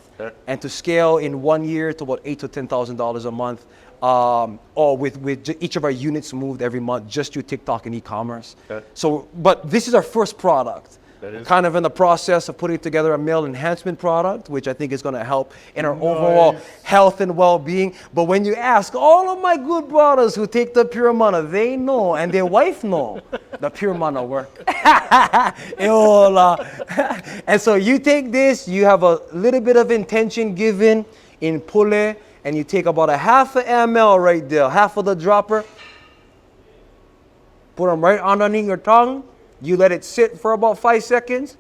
and to scale in 1 year to about $8,000 to $10,000 a month. Or with each of our units moved every month just through TikTok and e-commerce. Okay. So, but this is our first product. That is. Kind of in the process of putting together a meal enhancement product, which I think is going to help in our overall health and well-being. But when you ask all of my good brothers who take the Pure Manna, they know, and their wife know, the Pure Manna work. And so you take this, you have a little bit of intention given in pule, and you take about a half a ml right there, half of the dropper, put them right underneath your tongue. You let it sit for about 5 seconds,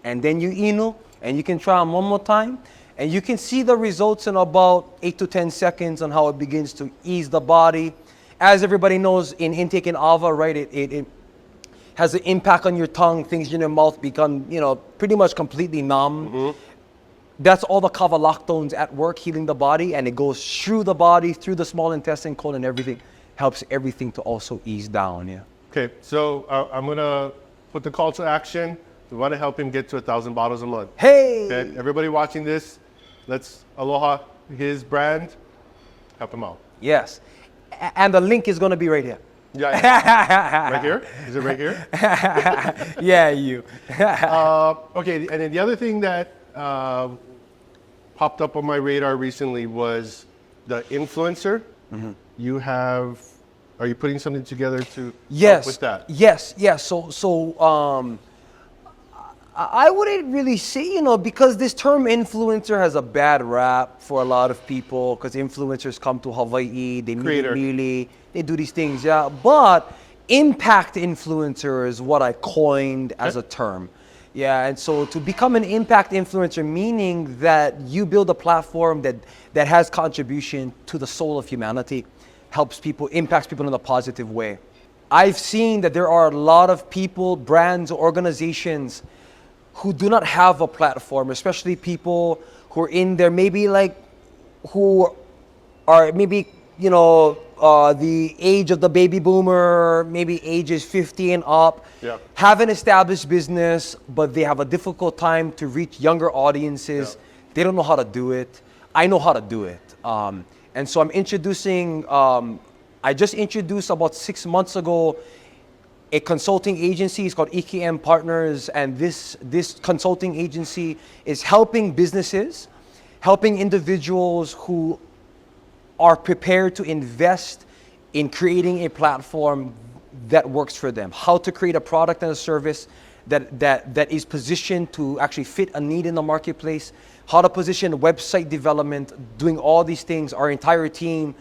and then you inu, and you can try them one more time, and you can see the results in about 8 to 10 seconds on how it begins to ease the body. As everybody knows, in intaking ava, right, it has an impact on your tongue. Things in your mouth become, pretty much completely numb. Mm-hmm. That's all the kava lactones at work, healing the body, and it goes through the body, through the small intestine, colon, everything. Helps everything to also ease down, yeah. Okay, so I'm gonna put the call to action. We want to help him get to 1,000 bottles a month. Hey! Okay, everybody watching this, let's Aloha his brand, help him out. Yes, and the link is gonna be right here. Yeah, right here? Is it right here? Yeah, you. Okay, and then the other thing that popped up on my radar recently was the influencer. Mm-hmm. Are you putting something together to help with that? Yes. So I wouldn't really say, because this term influencer has a bad rap for a lot of people, because influencers come to Hawaii, they meet they do these things, yeah. But impact influencer is what I coined as a term. Yeah, and so to become an impact influencer, meaning that you build a platform that has contribution to the soul of humanity, helps people, impacts people in a positive way. I've seen that there are a lot of people, brands, organizations who do not have a platform, especially people who are in there, maybe who are maybe, the age of the baby boomer, maybe ages 50 and up, have an established business, but they have a difficult time to reach younger audiences. Yeah. They don't know how to do it. I know how to do it. And so I'm introducing, I just introduced about 6 months ago a consulting agency. It's called EKM Partners, and this consulting agency is helping businesses, helping individuals who are prepared to invest in creating a platform that works for them. How to create a product and a service that is positioned to actually fit a need in the marketplace. How to position website development, doing all these things. Our entire team,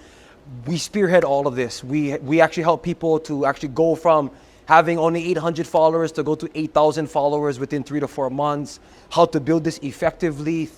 we spearhead all of this. We actually help people to actually go from having only 800 followers to go to 8,000 followers within 3 to 4 months. How to build this effectively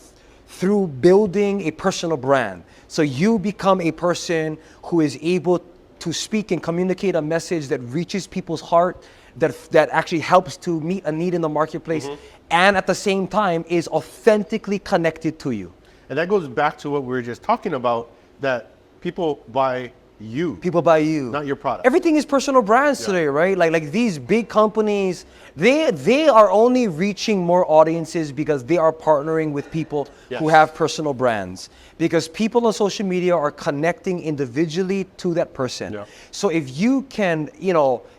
through building a personal brand. So you become a person who is able to speak and communicate a message that reaches people's heart, that actually helps to meet a need in the marketplace, and at the same time is authentically connected to you. And that goes back to what we were just talking about, that people buy you. People buy you. Not your product. Everything is personal brands today, right? Like these big companies, they are only reaching more audiences because they are partnering with people who have personal brands. Because people on social media are connecting individually to that person. Yeah. So if you can,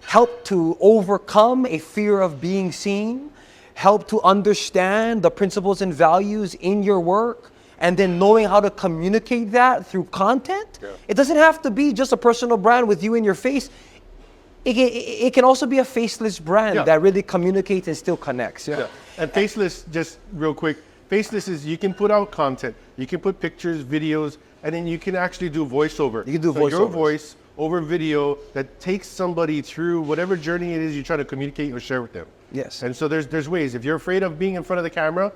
help to overcome a fear of being seen, help to understand the principles and values in your work, and then knowing how to communicate that through content. It doesn't have to be just a personal brand with you in your face. It can also be a faceless brand that really communicates and still connects. And faceless, just real quick, faceless is you can put out content, you can put pictures, videos, and then you can actually do voiceover. You can do so your voiceovers. voice over video that takes somebody through whatever journey it is you're trying to communicate or share with them. Yes. And so there's ways. If you're afraid of being in front of the camera,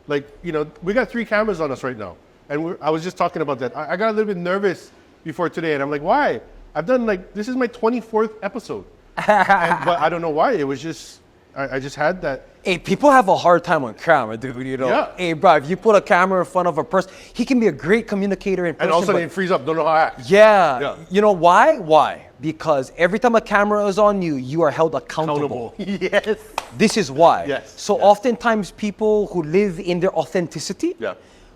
we got 3 cameras on us right now. And I was just talking about that. I got a little bit nervous before today, and I'm like, why? I've done this is my 24th episode. But I don't know why. It was just, I just had that. Hey, people have a hard time on camera, dude, Yeah. Hey, bro, if you put a camera in front of a person, he can be a great communicator in person. And all of a sudden it frees up, don't know how to act. Yeah. You know why? Why? Because every time a camera is on you, you are held accountable. Yes. This is why. Yes. So oftentimes people who live in their authenticity,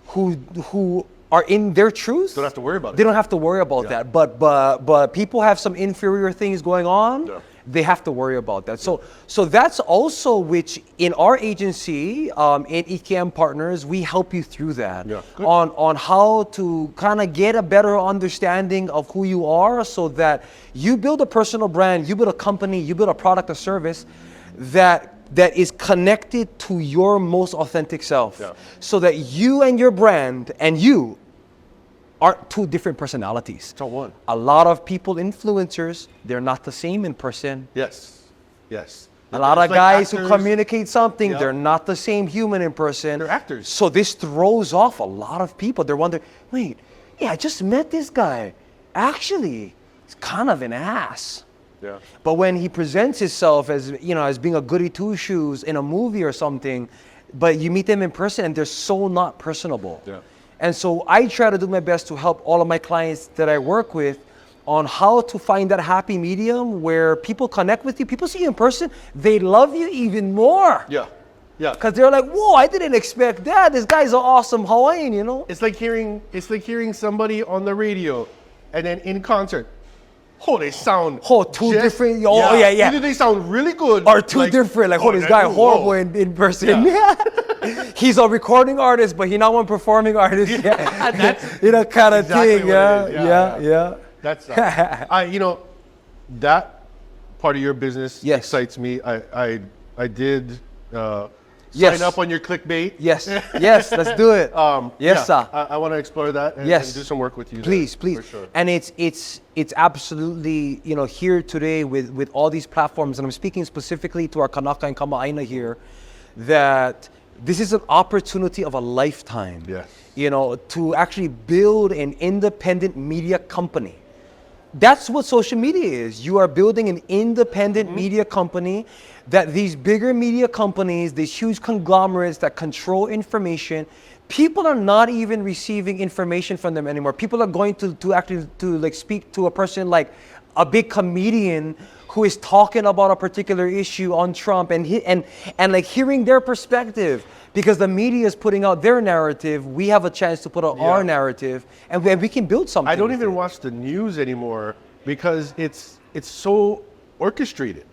who are in their truth, Don't have to worry about it. They don't have to worry about that. But people have some inferior things going on. Yeah. They have to worry about that. So that's also which in our agency, in EKM Partners, we help you through that. Yeah, good. On how to kind of get a better understanding of who you are, so that you build a personal brand, you build a company, you build a product or service that is connected to your most authentic self. Yeah. So that you and your brand and you aren't 2 different personalities. It's all one. A lot of people, influencers, they're not the same in person. Yes. Yes. A lot of guys who communicate something, Yeah. they're not the same human in person. They're actors. So this throws off a lot of people. They're wondering, wait, I just met this guy. Actually, he's kind of an ass. Yeah. But when he presents himself as, as being a goody two-shoes in a movie or something, but you meet them in person and they're so not personable. Yeah. And so I try to do my best to help all of my clients that I work with on how to find that happy medium where people connect with you. People see you in person, they love you even more. Yeah. Yeah. Because they're like, whoa, I didn't expect that. This guy's an awesome Hawaiian, It's like hearing somebody on the radio and then in concert. They sound two different. Yeah. Either they sound really good Or two different. Like, this guy horrible in person. Yeah. He's a recording artist, but he's not one performing artist. Yeah. That's kind of exactly thing. what it is. Yeah. That's that part of your business excites me. I did sign up on your clickbait. Yes, let's do it. Yes, sir. I want to explore that and do some work with you. Please. For sure. And it's absolutely, here today with all these platforms, and I'm speaking specifically to our Kanaka and Kama'aina here, that this is an opportunity of a lifetime. Yes. To actually build an independent media company. That's what social media is. You are building an independent media company that these bigger media companies, these huge conglomerates that control information, people are not even receiving information from them anymore. People are going to actually speak to a person like a big comedian who is talking about a particular issue on Trump and hearing their perspective. Because the media is putting out their narrative, we have a chance to put out our narrative, and we can build something. I don't even watch the news anymore because it's so orchestrated.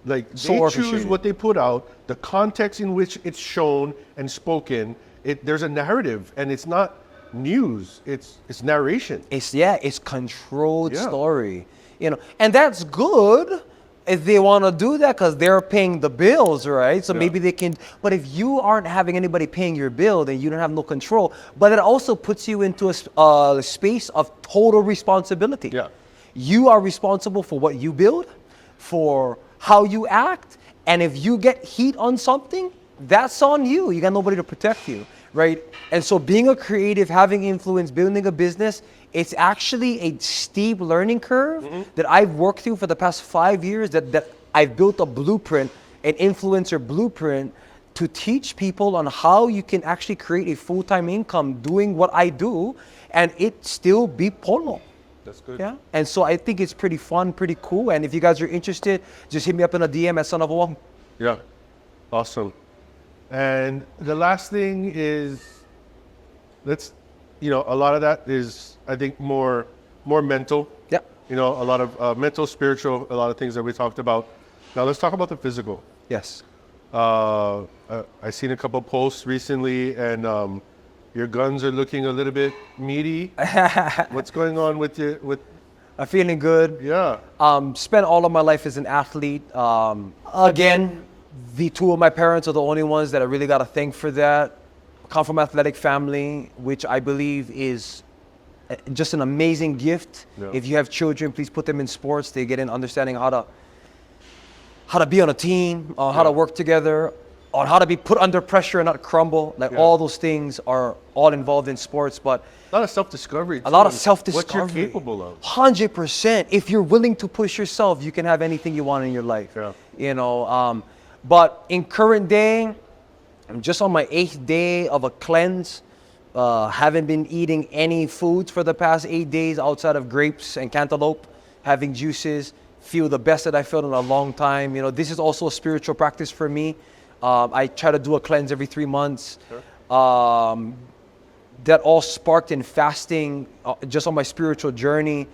Like So they choose orchestrated. what they put out, the context in which it's shown and spoken. There's a narrative, and it's not news. It's narration. It's controlled Yeah. story, and that's good if they want to do that because they're paying the bills, right? So Yeah. maybe they can. But if you aren't having anybody paying your bill, then you don't have no control. But it also puts you into a space of total responsibility. Yeah. You are responsible for what you build, for how you act, and if you get heat on something, that's on you. You got nobody to protect you, right? And so being a creative, having influence, building a business, it's actually a steep learning curve that I've worked through for the past 5 years that I've built a blueprint, an influencer blueprint to teach people on how you can actually create a full-time income doing what I do and it still be polo. That's good. Yeah. And so I think it's pretty fun, pretty cool. And if you guys are interested, just hit me up in a DM at Son of a Wong. Yeah. Awesome. And the last thing is, a lot of that is, I think, more mental. Yeah. A lot of mental, spiritual, a lot of things that we talked about. Now let's talk about the physical. Yes. I seen a couple posts recently, and your guns are looking a little bit meaty. What's going on with you? I'm feeling good. Yeah. Spent all of my life as an athlete. Again, the two of my parents are the only ones that I really got to thank for that. Come from athletic family, which I believe is just an amazing gift. Yeah. If you have children, please put them in sports. They get an understanding how to be on a team, how to work together, on how to be put under pressure and not crumble. Like all those things are all involved in sports, but A lot of self-discovery. a lot of too, self-discovery. What you're capable of. 100%. If you're willing to push yourself, you can have anything you want in your life. Yeah. But in current day, I'm just on my 8th day of a cleanse. Haven't been eating any foods for the past 8 days outside of grapes and cantaloupe, having juices. Feel the best that I felt in a long time. This is also a spiritual practice for me. I try to do a cleanse every 3 months. Sure. That all sparked in fasting just on my spiritual journey.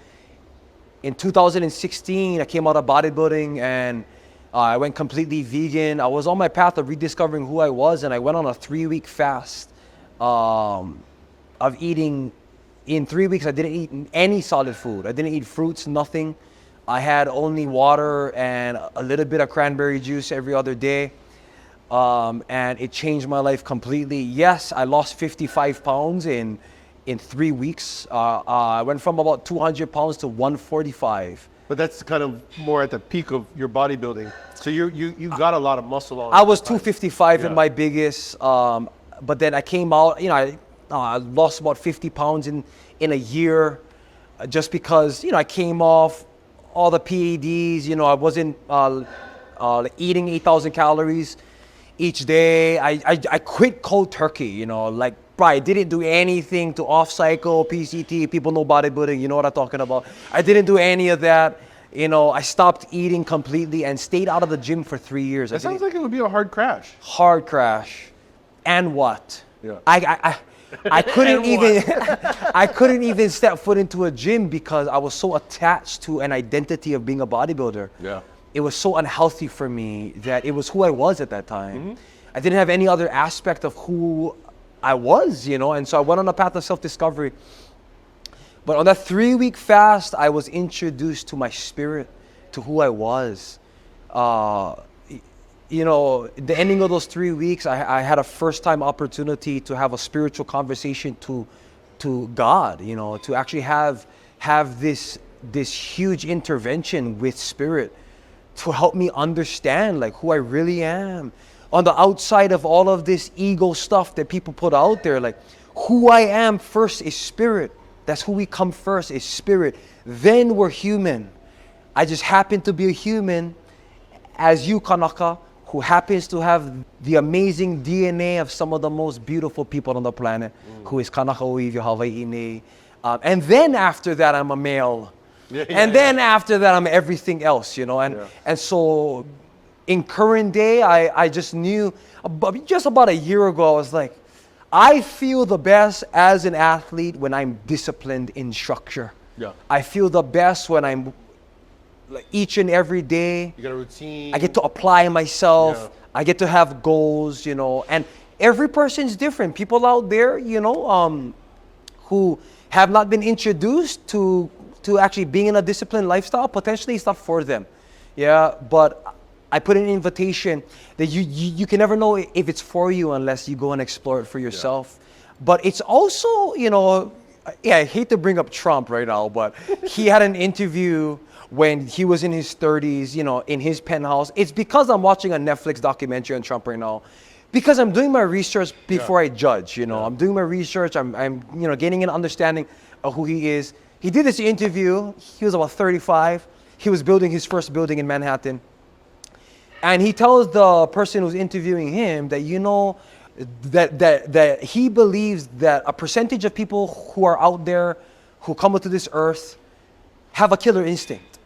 In 2016, I came out of bodybuilding and I went completely vegan. I was on my path of rediscovering who I was, and I went on a 3-week fast of eating. In 3 weeks, I didn't eat any solid food. I didn't eat fruits, nothing. I had only water and a little bit of cranberry juice every other day. And it changed my life completely. Yes, I lost 55 pounds in 3 weeks. I went from about 200 pounds to 145. But that's kind of more at the peak of your bodybuilding. So you got a lot of muscle on. I was 255 Yeah. at my biggest, but then I came out. I lost about 50 pounds in a year, just because I came off all the PEDs. I wasn't eating 8,000 calories each day. I quit cold turkey. I didn't do anything to off cycle, PCT. People know bodybuilding. You know what I'm talking about. I didn't do any of that. I stopped eating completely and stayed out of the gym for 3 years. That sounds like it would be a hard crash. Hard crash. And what? Yeah. I couldn't even I couldn't even step foot into a gym because I was so attached to an identity of being a bodybuilder. Yeah. It was so unhealthy for me that it was who I was at that time. I didn't have any other aspect of who I was, and so I went on a path of self-discovery. But on that 3-week fast, I was introduced to my spirit, to who I was. The ending of those 3 weeks, I had a first-time opportunity to have a spiritual conversation to God, to actually have this huge intervention with spirit to help me understand who I really am. On the outside of all of this ego stuff that people put out there, who I am first is spirit. That's who we come first, is spirit. Then we're human. I just happen to be a human, as you, Kanaka, who happens to have the amazing DNA of some of the most beautiful people on the planet, who is Kanaka Oivio Hawaiian. And then after that, I'm a male. Then after that, I'm everything else, And so in current day, I just knew, just about a year ago, I was like, I feel the best as an athlete when I'm disciplined in structure. Yeah. I feel the best when I'm like each and every day. You got a routine. I get to apply myself. Yeah. I get to have goals, you know, and every person's different. People out there, you know, who have not been introduced to actually being in a disciplined lifestyle, potentially it's not for them. Yeah, but I put an invitation that you can never know if it's for you unless you go and explore it for yourself. But it's also, you know, yeah, I hate to bring up Trump right now, but he had an interview when he was in his 30s, you know, in his penthouse. It's because I'm watching a Netflix documentary on Trump right now, because I'm doing my research before I judge, you know. I'm doing my research, I'm you know, getting an understanding of who he is. He did this interview, he was about 35. He was building his first building in Manhattan. And he tells the person who's interviewing him that, you know, that he believes that a percentage of people who are out there who come into this earth have a killer instinct.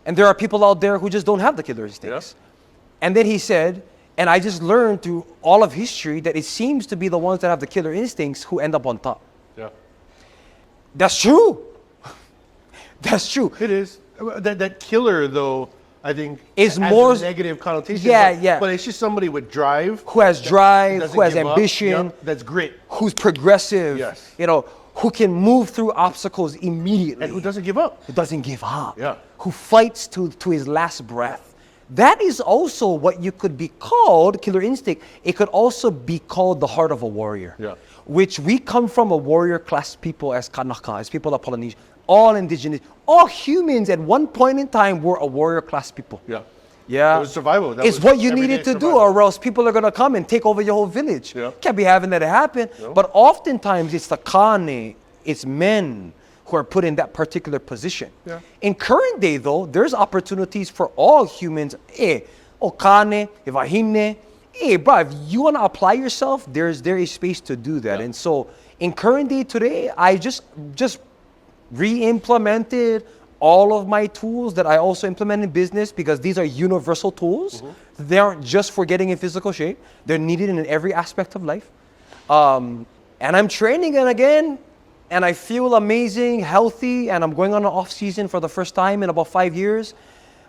And there are people out there who just don't have the killer instincts. Yeah. And then he said, and I just learned through all of history that it seems to be the ones that have the killer instincts who end up on top. Yeah. That's true. That's true. It is. That killer, though, I think is has more a negative connotation. Yeah. But it's just somebody with drive. Who has drive, who has ambition. Yep, that's grit. Who's progressive. Yes. You know, who can move through obstacles immediately. And who doesn't give up. Who doesn't give up. Yeah. Who fights to his last breath. That is also what you could be called, killer instinct. It could also be called the heart of a warrior. Yeah. Which we come from a warrior class people as Kanaka, as people of Polynesia. All indigenous, all humans at one point in time were a warrior class people. Yeah. Yeah. It was survival. It's what you needed to do, or else people are going to come and take over your whole village. Yeah. Can't be having that happen. No. But oftentimes it's the kane, it's men who are put in that particular position. Yeah. In current day, though, there's opportunities for all humans. Okane, Ivahine. Bro, if you want to apply yourself, there is space to do that. Yeah. And so in current day today, I just re-implemented all of my tools that I also implement in business, because these are universal tools. Mm-hmm. They aren't just for getting in physical shape. They're needed in every aspect of life. And I'm training it again, and I feel amazing, healthy, and I'm going on an off season for the first time in about 5 years.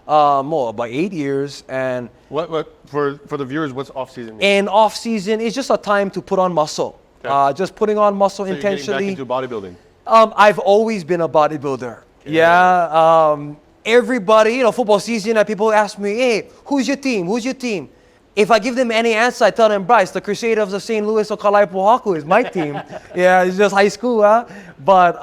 About 8 years. And what for the viewers, what's off season mean? And off season is just a time to put on muscle. Okay. Just putting on muscle intentionally. You're getting back into bodybuilding. I've always been a bodybuilder. Yeah. Everybody, you know, football season, people ask me, hey, who's your team? Who's your team? If I give them any answer, I tell them, Bryce, the Crusaders of St. Louis or Kalaipohaku is my team. Yeah, it's just high school, huh? But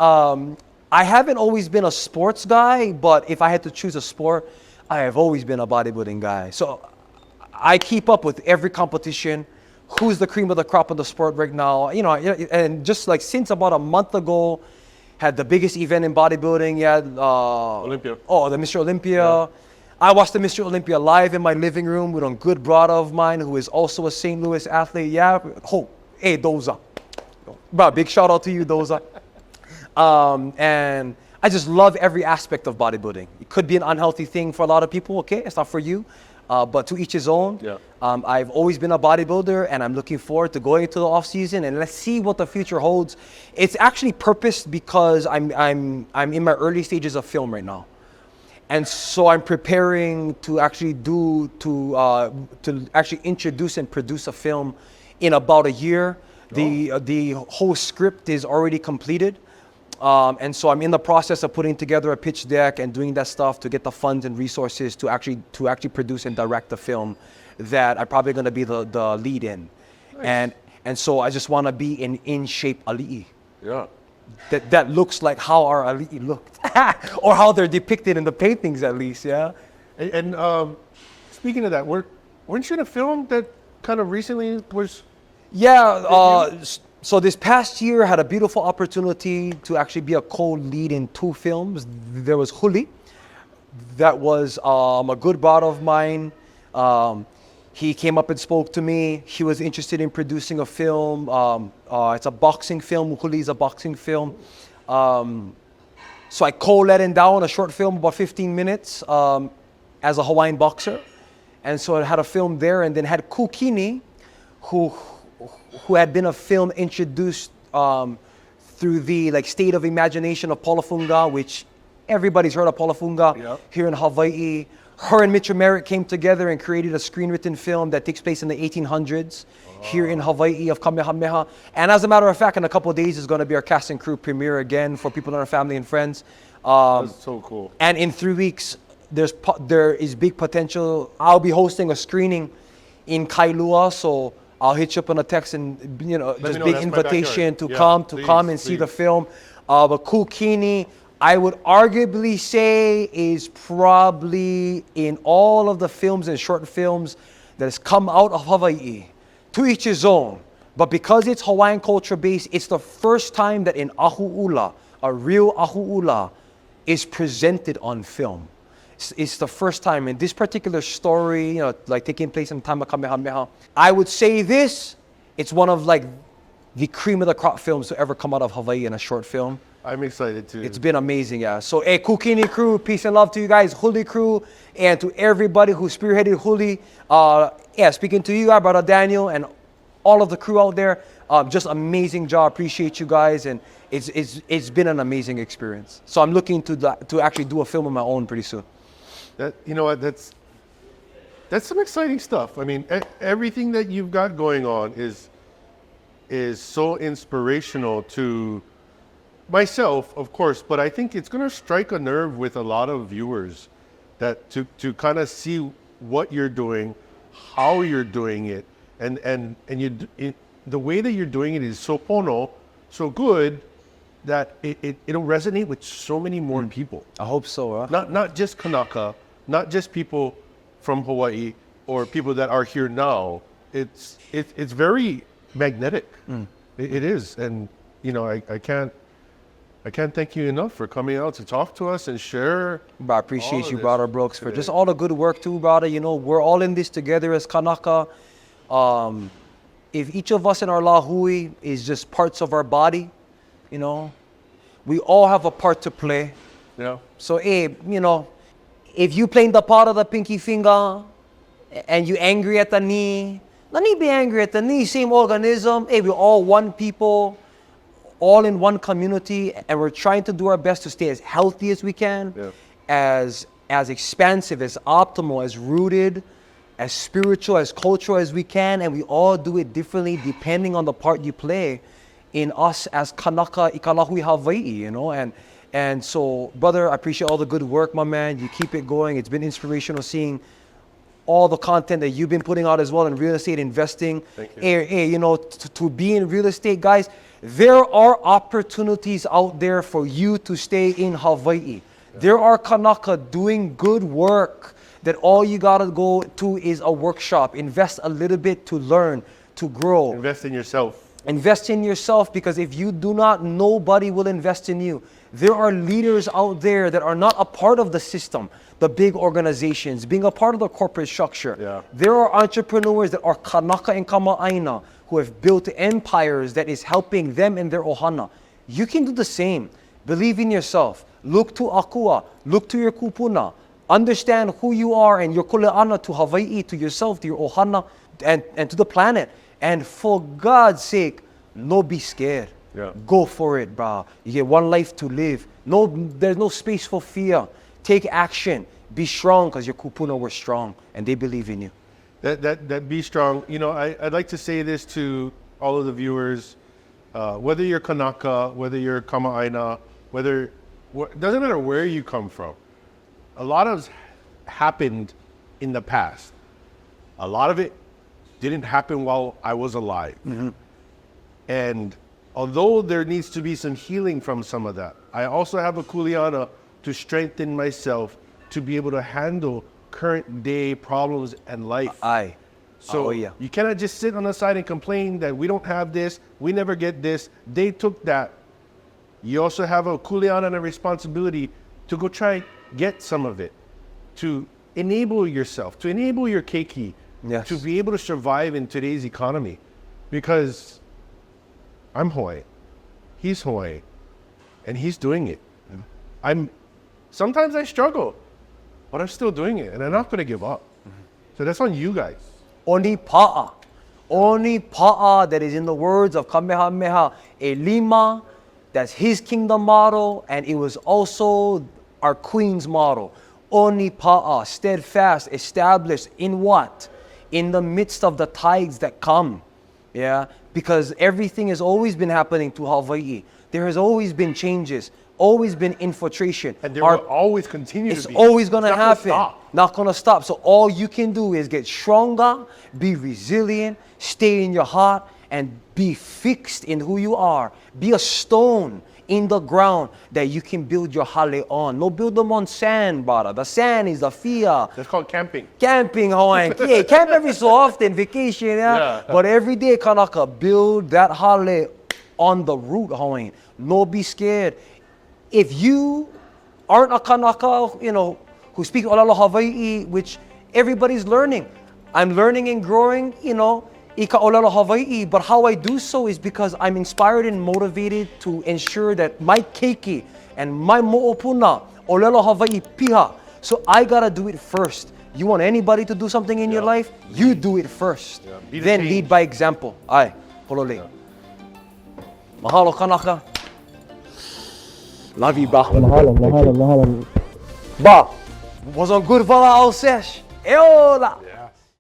I haven't always been a sports guy, but if I had to choose a sport, I have always been a bodybuilding guy. So I keep up with every competition. Who's the cream of the crop of the sport right now? You know, and just like since about a month ago, had the biggest event in bodybuilding. Olympia. Oh, the Mr. Olympia. Yeah. I watched the Mr. Olympia live in my living room with a good brother of mine who is also a St. Louis athlete. Yeah, hey, Doza. Bro, big shout out to you, Doza. And I just love every aspect of bodybuilding. It could be an unhealthy thing for a lot of people. Okay, it's not for you. But to each his own. Yeah. I've always been a bodybuilder, and I'm looking forward to going into the off season, and let's see what the future holds. It's actually purposed because I'm in my early stages of film right now, and so I'm preparing to actually actually introduce and produce a film in about a year. The whole script is already completed. And so I'm in the process of putting together a pitch deck and doing that stuff to get the funds and resources to actually produce and direct the film that I'm probably going to be the lead in. Nice. And so I just want to be an in-shape ali'i. Yeah. That looks like how our ali'i looked, or how they're depicted in the paintings at least, yeah. And speaking of that, weren't you in a film that kind of recently was? Yeah. So this past year, I had a beautiful opportunity to actually be a co-lead in 2 films. There was Huli, that was a good brother of mine. He came up and spoke to me. He was interested in producing a film. It's a boxing film. Huli is a boxing film. So I co-led him down a short film, about 15 minutes, as a Hawaiian boxer. And so I had a film there, and then had Kukini, who had been a film introduced through the State of Imagination of Polofunga, which Everybody's heard of Palafunga Yep. here in Hawaii. Her and Mitchell Merritt came together and created a screenwritten film that takes place in the 1800s here in Hawaii of Kamehameha. And as a matter of fact, in a couple of days is going to be our cast and crew premiere again for people in our family and friends. That's so cool. And in 3 weeks, there is big potential. I'll be hosting a screening in Kailua, so I'll hit you up on a text and just me know, big that's my invitation to backyard. Yeah, come and see the film. But Kukini, I would arguably say is probably in all of the films and short films that has come out of Hawaii, to each his own. But because it's Hawaiian culture based, it's the first time that an ahu'ula, a real ahu'ula, is presented on film. It's the first time in this particular story, like taking place in the time of Kamehameha. I would say this, it's one of like the cream of the crop films to ever come out of Hawaii in a short film. I'm excited too. It's been amazing, yeah. So, Kukini crew, peace and love to you guys, Huli crew, and to everybody who spearheaded Huli. Speaking to you, Brother Daniel, and all of the crew out there, just amazing job. Appreciate you guys, and it's been an amazing experience. So I'm looking to actually do a film of my own pretty soon. You know what? That's some exciting stuff. I mean, everything that you've got going on is so inspirational to myself, of course, but I think it's going to strike a nerve with a lot of viewers that to kind of see what you're doing, how you're doing it, and the way that you're doing it is so pono, so good that it'll resonate with so many more people. I hope so. Huh? Not just Kanaka, not just people from Hawaii or people that are here now. It's very magnetic. It is, and I can't thank you enough for coming out to talk to us and share. I appreciate you, this Brother Brooks, for today. just all the good work too, brother. We're all in this together as Kanaka. If each of us in our lahui is just parts of our body, we all have a part to play. Yeah. So, if you playing the part of the pinky finger and you angry at the knee, let me be angry at the knee, same organism. Hey, we're all one people, all in one community, and we're trying to do our best to stay as healthy as we can, as expansive, as optimal, as rooted, as spiritual, as cultural as we can, and we all do it differently depending on the part you play in us as Kanaka Ikalahui Hawaii, And so, brother, I appreciate all the good work, my man. You keep it going. It's been inspirational seeing all the content that you've been putting out as well in real estate investing. Thank you. Hey, to be in real estate, guys, there are opportunities out there for you to stay in Hawaii. There are Kanaka doing good work that all you gotta go to is a workshop. Invest a little bit to learn, to grow. Invest in yourself. Invest in yourself, because if you do not, nobody will invest in you. There are leaders out there that are not a part of the system, the big organizations, being a part of the corporate structure. Yeah. There are entrepreneurs that are Kanaka and Kama'aina who have built empires that is helping them in their ohana. You can do the same. Believe in yourself. Look to Akua. Look to your kupuna. Understand who you are and your kuleana to Hawaii, to yourself, to your ohana, and to the planet. And for God's sake, no be scared. Yeah. Go for it, brah. You get one life to live. There's no space for fear. Take action. Be strong, because your kupuna were strong and they believe in you. That be strong. I'd like to say this to all of the viewers, whether you're Kanaka, whether you're Kama'aina, doesn't matter where you come from. A lot of happened in the past. A lot of it didn't happen while I was alive. Mm-hmm. And although there needs to be some healing from some of that, I also have a kuleana to strengthen myself to be able to handle current day problems and life. Aye. So yeah. you cannot just sit on the side and complain that we don't have this, we never get this, they took that. You also have a kuleana and a responsibility to go try get some of it, to enable yourself, to enable your keiki, Yes. to be able to survive in today's economy. Because I'm Hawaii, he's Hawaii, and he's doing it. Sometimes I struggle, but I'm still doing it, and I'm not gonna give up. So that's on you guys. Oni pa'a. Oni pa'a, that is in the words of Kamehameha, e lima, that's his kingdom model, and it was also our Queen's model. Oni pa'a, steadfast, established in what? In the midst of the tides that come. Yeah, because everything has always been happening to Hawaii. There has always been changes, always been infiltration. And there will always continue it's to be. always going to It's not gonna happen. stop. Not going to stop. So all you can do is get stronger, be resilient, stay in your heart, and be fixed in who you are. Be a stone in the ground that you can build your hale on. No build them on sand, brother. The sand is the fear. That's called camping. Camping, Hawaiian. Yeah, camp every so often, vacation, yeah. But every day, kanaka, build that hale on the root, Hawaiian. No be scared. If you aren't a kanaka, you know, who speak Olalo Hawaii, which everybody's learning. I'm learning and growing, you know, Ika Olalo Hawaii, but how I do so is because I'm inspired and motivated to ensure that my keiki and my mo'opuna, Olalo Hawaii piha. So I gotta do it first. You want anybody to do something in your life? You do it first. Be the Then change. lead by example. Ai, polole. Mahalo kanaka. Love you, ba. Mahalo. Ba, was on good vala ao sesh. Eola.